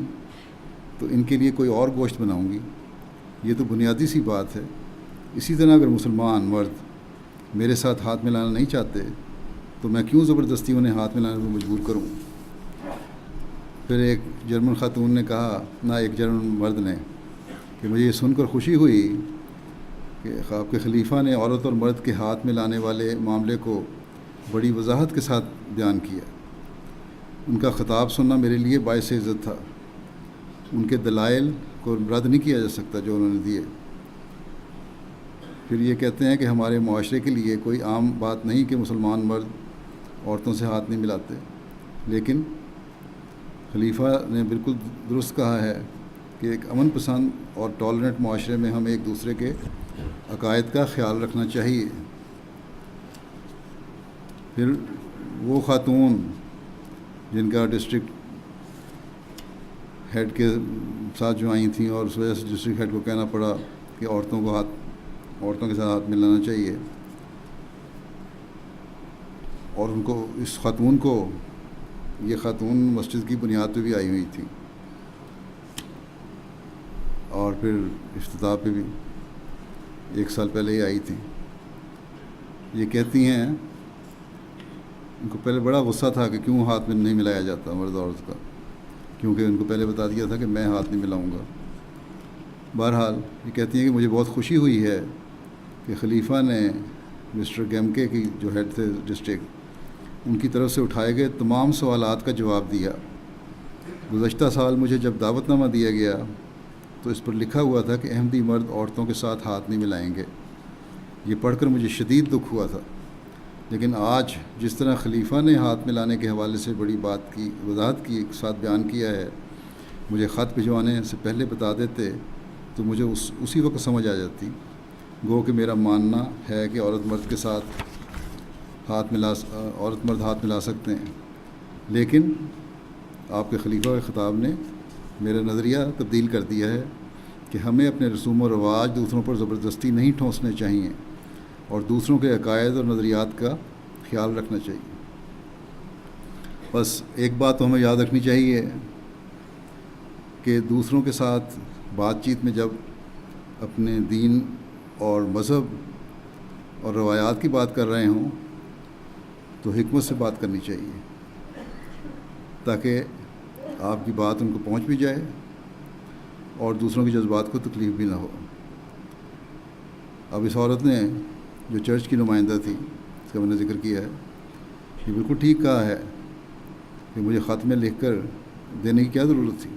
[SPEAKER 2] تو ان کے لیے کوئی اور گوشت بناؤں گی۔ یہ تو بنیادی سی بات ہے۔ اسی طرح اگر مسلمان مرد میرے ساتھ ہاتھ ملانا نہیں چاہتے تو میں کیوں زبردستی انہیں ہاتھ ملانے پر مجبور کروں؟ پھر ایک جرمن خاتون نے کہا، ایک جرمن مرد نے، کہ مجھے یہ سن کر خوشی ہوئی کہ آپ کے خلیفہ نے عورت اور مرد کے ہاتھ ملانے والے معاملے کو بڑی وضاحت کے ساتھ بیان کیا۔ ان کا خطاب سننا میرے لیے باعث عزت تھا۔ ان کے دلائل کو رد نہیں کیا جا سکتا جو انہوں نے دیے۔ پھر یہ کہتے ہیں کہ ہمارے معاشرے کے لیے کوئی عام بات نہیں کہ مسلمان مرد عورتوں سے ہاتھ نہیں ملاتے، لیکن خلیفہ نے بالکل درست کہا ہے کہ ایک امن پسند اور ٹالرنٹ معاشرے میں ہمیں ایک دوسرے کے عقائد کا خیال رکھنا چاہیے۔ پھر وہ خاتون جن کا ڈسٹرکٹ ہیڈ کے ساتھ جو آئی تھیں اور اس وجہ سے ڈسٹرکٹ ہیڈ کو کہنا پڑا کہ عورتوں کے ساتھ ہاتھ ملانا چاہیے، اور ان کو اس خاتون کو یہ خاتون مسجد کی بنیاد پہ بھی آئی ہوئی تھی اور پھر افتتاح پہ بھی 1 سال پہلے ہی آئی تھی۔ یہ کہتی ہیں ان کو پہلے بڑا غصہ تھا کہ کیوں ہاتھ میں نہیں ملایا جاتا مرد عورت کا، کیونکہ ان کو پہلے بتا دیا تھا کہ میں ہاتھ نہیں ملاؤں گا۔ بہرحال یہ کہتی ہیں کہ مجھے بہت خوشی ہوئی ہے کہ خلیفہ نے مسٹر گیمکے کی جو ہیڈ تھے ڈسٹرکٹ، ان کی طرف سے اٹھائے گئے تمام سوالات کا جواب دیا۔ گزشتہ سال مجھے جب دعوت نامہ دیا گیا تو اس پر لکھا ہوا تھا کہ احمدی مرد عورتوں کے ساتھ ہاتھ نہیں ملائیں گے۔ یہ پڑھ کر مجھے شدید دکھ ہوا تھا، لیکن آج جس طرح خلیفہ نے ہاتھ ملانے کے حوالے سے بڑی بات کی وضاحت کی ساتھ بیان کیا ہے، مجھے خط بھجوانے سے پہلے بتا دیتے تو مجھے اسی وقت سمجھ آ جاتی۔ گو کہ میرا ماننا ہے کہ عورت مرد ہاتھ ملا سکتے ہیں، لیکن آپ کے خلیفہ کے خطاب نے میرا نظریہ تبدیل کر دیا ہے کہ ہمیں اپنے رسوم و رواج دوسروں پر زبردستی نہیں ٹھونسنے چاہیے اور دوسروں کے عقائد اور نظریات کا خیال رکھنا چاہیے۔ بس ایک بات تو ہمیں یاد رکھنی چاہیے کہ دوسروں کے ساتھ بات چیت میں جب اپنے دین اور مذہب اور روایات کی بات کر رہے ہوں تو حکمت سے بات کرنی چاہیے تاکہ آپ کی بات ان کو پہنچ بھی جائے اور دوسروں کے جذبات کو تکلیف بھی نہ ہو۔ اب اس عورت نے جو چرچ کی نمائندہ تھی، اس کا میں نے ذکر کیا ہے، یہ بالکل ٹھیک کہا ہے کہ مجھے خط میں لکھ کر دینے کی کیا ضرورت تھی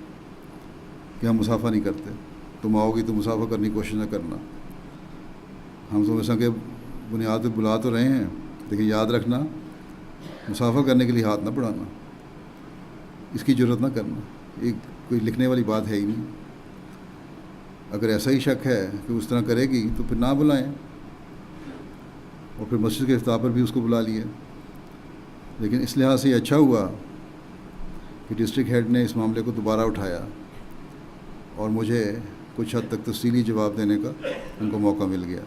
[SPEAKER 2] کہ ہم مسافہ نہیں کرتے، تم آؤ گی تو مسافہ کرنے کی کوشش نہ کرنا، ہم تمہیں سنگ بنیاد پہ بلا تو رہے ہیں لیکن یاد رکھنا مسافہ کرنے کے لیے ہاتھ نہ بڑھانا، اس کی ضرورت نہ کرنا۔ ایک کوئی لکھنے والی بات ہے ہی نہیں۔ اگر ایسا ہی شک ہے کہ اس طرح کرے گی تو پھر نہ بلائیں، اور پھر مسجد کے افتتاح پر بھی اس کو بلا لیا۔ لیکن اس لحاظ سے یہ اچھا ہوا کہ ڈسٹرکٹ ہیڈ نے اس معاملے کو دوبارہ اٹھایا اور مجھے کچھ حد تک تفصیلی جواب دینے کا ان کو موقع مل گیا۔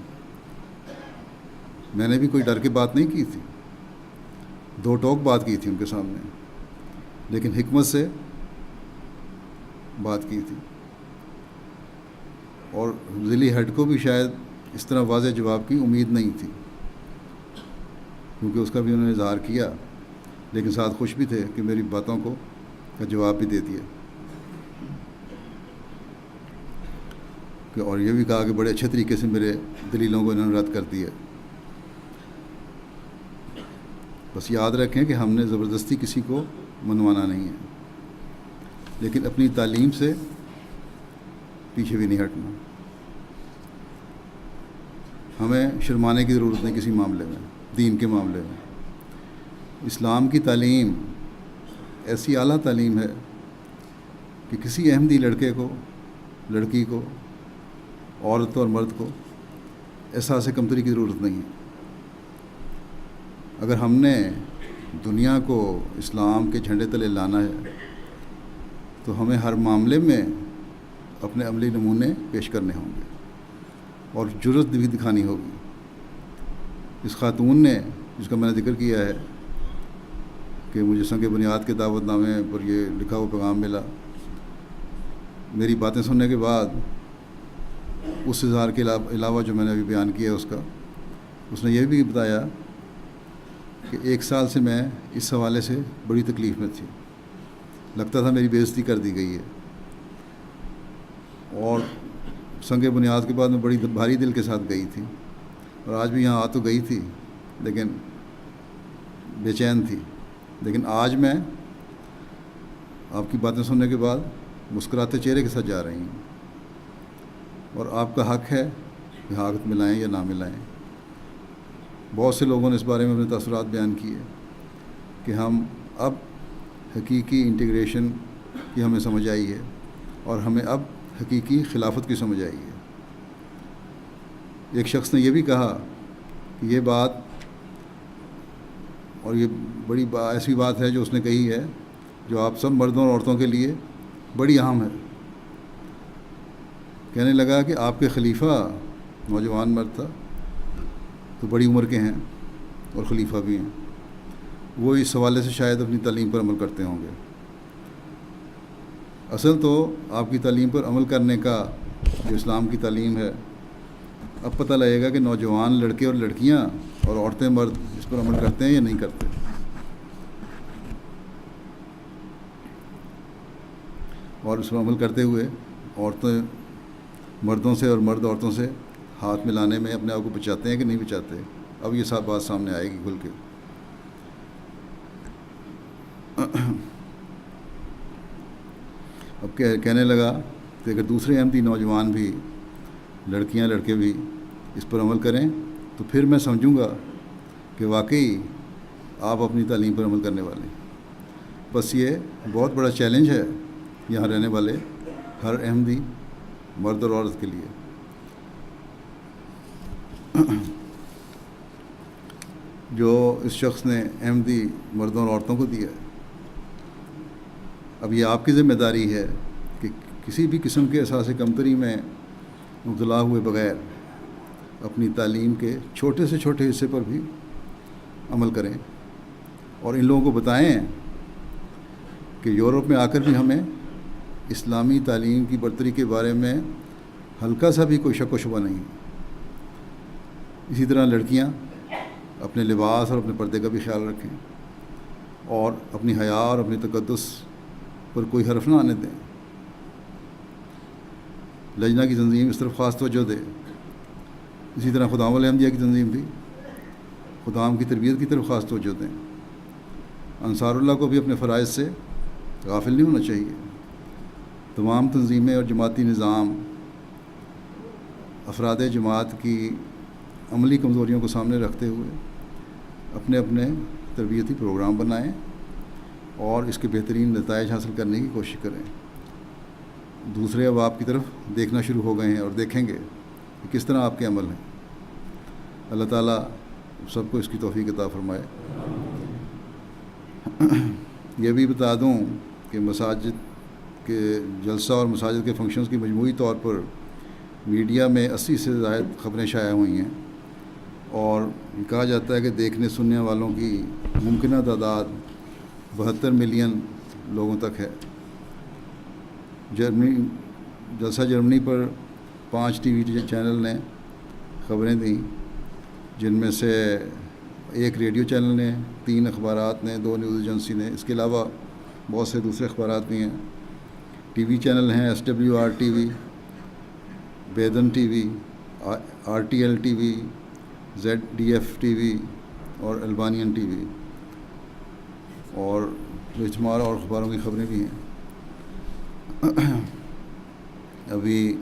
[SPEAKER 2] میں نے بھی کوئی ڈر کی بات نہیں کی تھی، دو ٹوک بات کی تھی ان کے سامنے، لیکن حکمت سے بات کی تھی، اور ضلعی ہیڈ کو بھی شاید اس طرح واضح جواب کی امید نہیں تھی، کیونکہ اس کا بھی انہوں نے اظہار کیا، لیکن ساتھ خوش بھی تھے کہ میری باتوں کا جواب بھی دے دیا، اور یہ بھی کہا کہ بڑے اچھے طریقے سے میرے دلیلوں کو انہوں نے رد کر دیا۔ بس یاد رکھیں کہ ہم نے زبردستی کسی کو منوانا نہیں ہے، لیکن اپنی تعلیم سے پیچھے بھی نہیں ہٹنا۔ ہمیں شرمانے کی ضرورت نہیں کسی معاملے میں، دین کے معاملے میں۔ اسلام کی تعلیم ایسی اعلیٰ تعلیم ہے کہ کسی احمدی لڑکے کو، لڑکی کو، عورت اور مرد کو احساس کمتری کی ضرورت نہیں ہے۔ اگر ہم نے دنیا کو اسلام کے جھنڈے تلے لانا ہے تو ہمیں ہر معاملے میں اپنے عملی نمونے پیش کرنے ہوں گے اور جرأت بھی دکھانی ہوگی۔ اس خاتون نے، جس کا میں نے ذکر کیا ہے کہ مجھے سنگ بنیاد کے دعوت نامے پر یہ لکھا ہوا پیغام ملا، میری باتیں سننے کے بعد اس اظہار کے علاوہ جو میں نے ابھی بیان کیا اس نے یہ بھی بتایا کہ 1 سال سے میں اس حوالے سے بڑی تکلیف میں تھی، لگتا تھا میری بے عزتی کر دی گئی ہے، اور سنگ بنیاد کے بعد میں بڑی بھاری دل کے ساتھ گئی تھی، اور آج بھی یہاں آ تو گئی تھی لیکن بے چین تھی، لیکن آج میں آپ کی باتیں سننے کے بعد مسکراتے چہرے کے ساتھ جا رہی ہوں، اور آپ کا حق ہے لحاقت ملائیں یا نہ ملائیں۔ بہت سے لوگوں نے اس بارے میں اپنے تاثرات بیان کیے کہ ہم اب حقیقی انٹیگریشن کی ہمیں سمجھ آئی ہے اور ہمیں اب حقیقی خلافت کی سمجھ آئی ہے۔ ایک شخص نے یہ بھی کہا کہ یہ بات، اور یہ بڑی ایسی بات ہے جو اس نے کہی ہے جو آپ سب مردوں اور عورتوں کے لیے بڑی اہم ہے۔ کہنے لگا کہ آپ کے خلیفہ نوجوان مرد تھا، تو بڑی عمر کے ہیں اور خلیفہ بھی ہیں، وہ اس حوالے سے شاید اپنی تعلیم پر عمل کرتے ہوں گے۔ اصل تو آپ کی تعلیم پر عمل کرنے کا جو اسلام کی تعلیم ہے، اب پتہ لگے گا کہ نوجوان لڑکے اور لڑکیاں اور عورتیں مرد اس پر عمل کرتے ہیں یا نہیں کرتے۔ اور اس پر عمل کرتے ہوئے عورتیں مردوں سے اور مرد عورتوں سے ہاتھ ملانے میں اپنے آپ کو بچاتے ہیں کہ نہیں بچاتے۔ اب یہ سب بات سامنے آئے گی کھل کے۔ اب کہنے لگا کہ اگر دوسرے احمدی نوجوان بھی، لڑکیاں لڑکے بھی اس پر عمل کریں تو پھر میں سمجھوں گا کہ واقعی آپ اپنی تعلیم پر عمل کرنے والے ہیں۔ بس یہ بہت بڑا چیلنج ہے یہاں رہنے والے ہر احمدی مرد اور عورت کے لیے۔ جو اس شخص نے احمدی مردوں اور عورتوں کو دیا ہے، اب یہ آپ کی ذمہ داری ہے کہ کسی بھی قسم کے احساس کمتری میں مبتلا ہوئے بغیر اپنی تعلیم کے چھوٹے سے چھوٹے حصے پر بھی عمل کریں، اور ان لوگوں کو بتائیں کہ یورپ میں آ کر بھی ہمیں اسلامی تعلیم کی برتری کے بارے میں ہلکا سا بھی کوئی شک و شبہ نہیں۔ اسی طرح لڑکیاں اپنے لباس اور اپنے پردے کا بھی خیال رکھیں اور اپنی حیا اور اپنی تقدس پر کوئی حرف نہ آنے دیں۔ لجنہ کی تنظیم اس طرف خاص توجہ دے۔ اسی طرح خدام الاحمدیہ کی تنظیم بھی خدام کی تربیت کی طرف خاص توجہ دیں۔ انصار اللہ کو بھی اپنے فرائض سے غافل نہیں ہونا چاہیے۔ تمام تنظیمیں اور جماعتی نظام افراد جماعت کی عملی کمزوریوں کو سامنے رکھتے ہوئے اپنے اپنے تربیتی پروگرام بنائیں اور اس کے بہترین نتائج حاصل کرنے کی کوشش کریں۔ دوسرے اب آپ کی طرف دیکھنا شروع ہو گئے ہیں اور دیکھیں گے کہ کس طرح آپ کے عمل ہیں۔ اللہ تعالیٰ سب کو اس کی توفیق عطا فرمائے۔ یہ بھی بتا دوں کہ مساجد کے جلسہ اور مساجد کے فنکشنز کی مجموعی طور پر میڈیا میں 80 سے زائد خبریں شائع ہوئی ہیں، اور یہ کہا جاتا ہے کہ دیکھنے سننے والوں کی ممکنہ تعداد 72 ملین لوگوں تک ہے۔ جلسہ جرمنی پر 5 ٹی وی چینل نے خبریں دیں، جن میں سے 1 ریڈیو چینل نے، 3 اخبارات نے، 2 نیوز ایجنسی نے، اس کے علاوہ بہت سے دوسرے اخبارات بھی ہیں۔ ٹی وی چینل ہیں SWR ٹی وی، بیدن TV, RTL TV, ZDF TV اور البانین ٹی وی، اور اجتماع اور اخباروں کی خبریں بھی ہیں۔ ابھی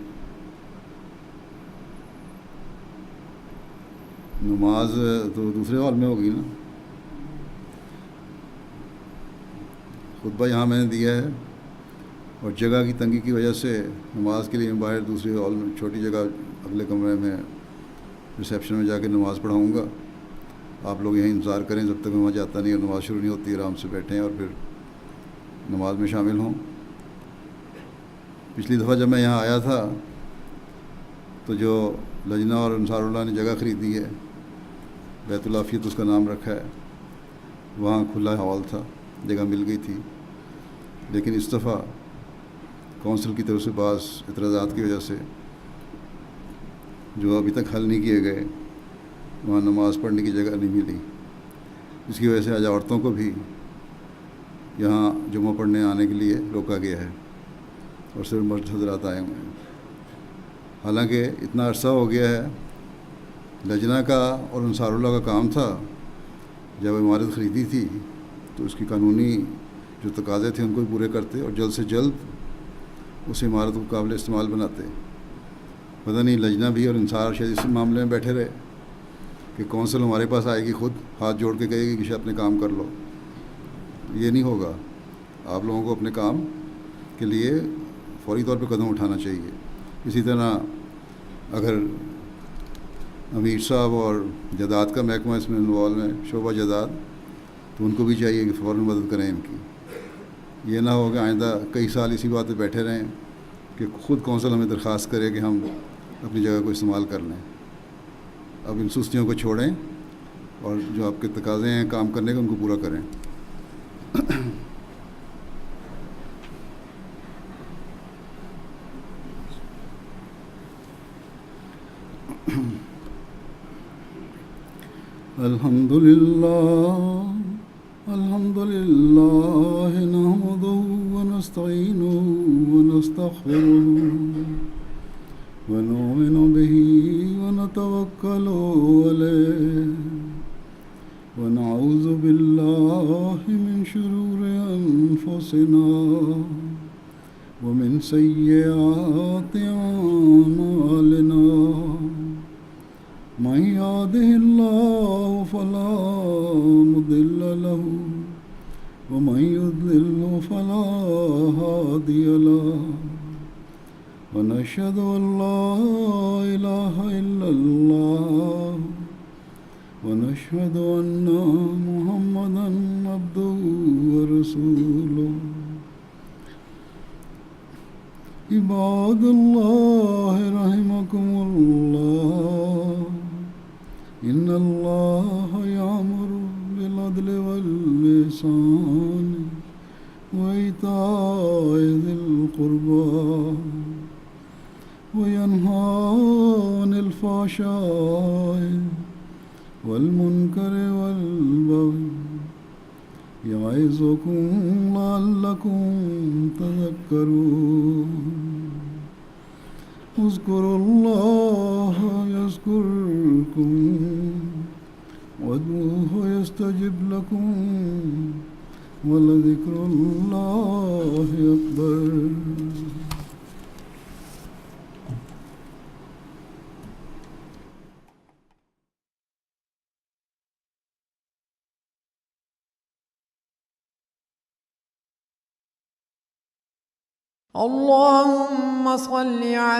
[SPEAKER 2] نماز تو دوسرے ہال میں ہوگی نا، خطبہ یہاں میں نے دیا ہے، اور جگہ کی تنگی کی وجہ سے نماز کے لیے میں باہر دوسرے ہال میں چھوٹی جگہ اگلے کمرے میں ریسیپشن میں جا کے نماز پڑھاؤں گا۔ آپ لوگ یہیں انتظار کریں جب تک میں وہاں جاتا نہیں اور نماز شروع نہیں ہوتی، آرام سے بیٹھیں اور پھر نماز میں شامل ہوں۔ پچھلی دفعہ جب میں یہاں آیا تھا تو جو لجنہ اور انصار اللہ نے جگہ خریدی ہے، بیت العافیت اس کا نام رکھا ہے، وہاں کھلا ہال تھا، جگہ مل گئی تھی، لیکن اس دفعہ کونسل کی طرف سے بعض اعتراضات کی وجہ سے جو ابھی تک حل نہیں کیے گئے، وہاں نماز پڑھنے کی جگہ نہیں ملی، اس کی وجہ سے آج عورتوں کو بھی یہاں جمعہ پڑھنے آنے کے لیے روکا گیا ہے اور صرف مرد حضرات آئے ہوئے ہیں۔ حالانکہ اتنا عرصہ ہو گیا ہے، لجنہ کا اور انصار اللہ کا کام تھا جب عمارت خریدی تھی تو اس کی قانونی جو تقاضے تھے ان کو بھی پورے کرتے اور جلد سے جلد اس عمارت کو قابل استعمال بناتے، پتہ نہیں لجنہ بھی اور انصار شاید اس معاملے میں بیٹھے رہے کہ کونسل ہمارے پاس آئے گی خود ہاتھ جوڑ کے کہے گی کہ اپنے کام کر لو. یہ نہیں ہوگا. آپ لوگوں کو اپنے کام کے لیے فوری طور پہ قدم اٹھانا چاہیے. اسی طرح اگر امیر صاحب اور جداد کا محکمہ اس میں انوالو ہے، شعبہ جداد، تو ان کو بھی چاہیے کہ فوراً مدد کریں ان کی. یہ نہ ہو کہ آئندہ کئی سال اسی بات پہ بیٹھے رہیں کہ خود کونسل ہمیں درخواست کرے کہ ہم اپنی جگہ کو استعمال کر لیں. اب ان سستیوں کو چھوڑیں اور جو آپ کے تقاضے ہیں کام کرنے کے ان کو پورا کریں. الحمد لله نحمده ونستعينه ونستغفره ونؤمن به ونتوكل عليه ونعوذ بالله من شرور أنفسنا ومن سيئات أعمالنا. من يهده الله فلا مضل له ومن يضلل فلا هادي له. ونشهد أن لا إله إلا الله ونشهد أن محمدا عبده ورسوله. عباد الله رحمكم الله إن الله يأمر بالعدل والإحسان وإيتاء ذي القربى وينهى عن الفحشاء والمنكر والبغي يعظكم لعلكم تذكرون. اذكروا الله يذكركم وادعوه يستجب لكم ولذكر الله أكبر.
[SPEAKER 3] اللهم صل على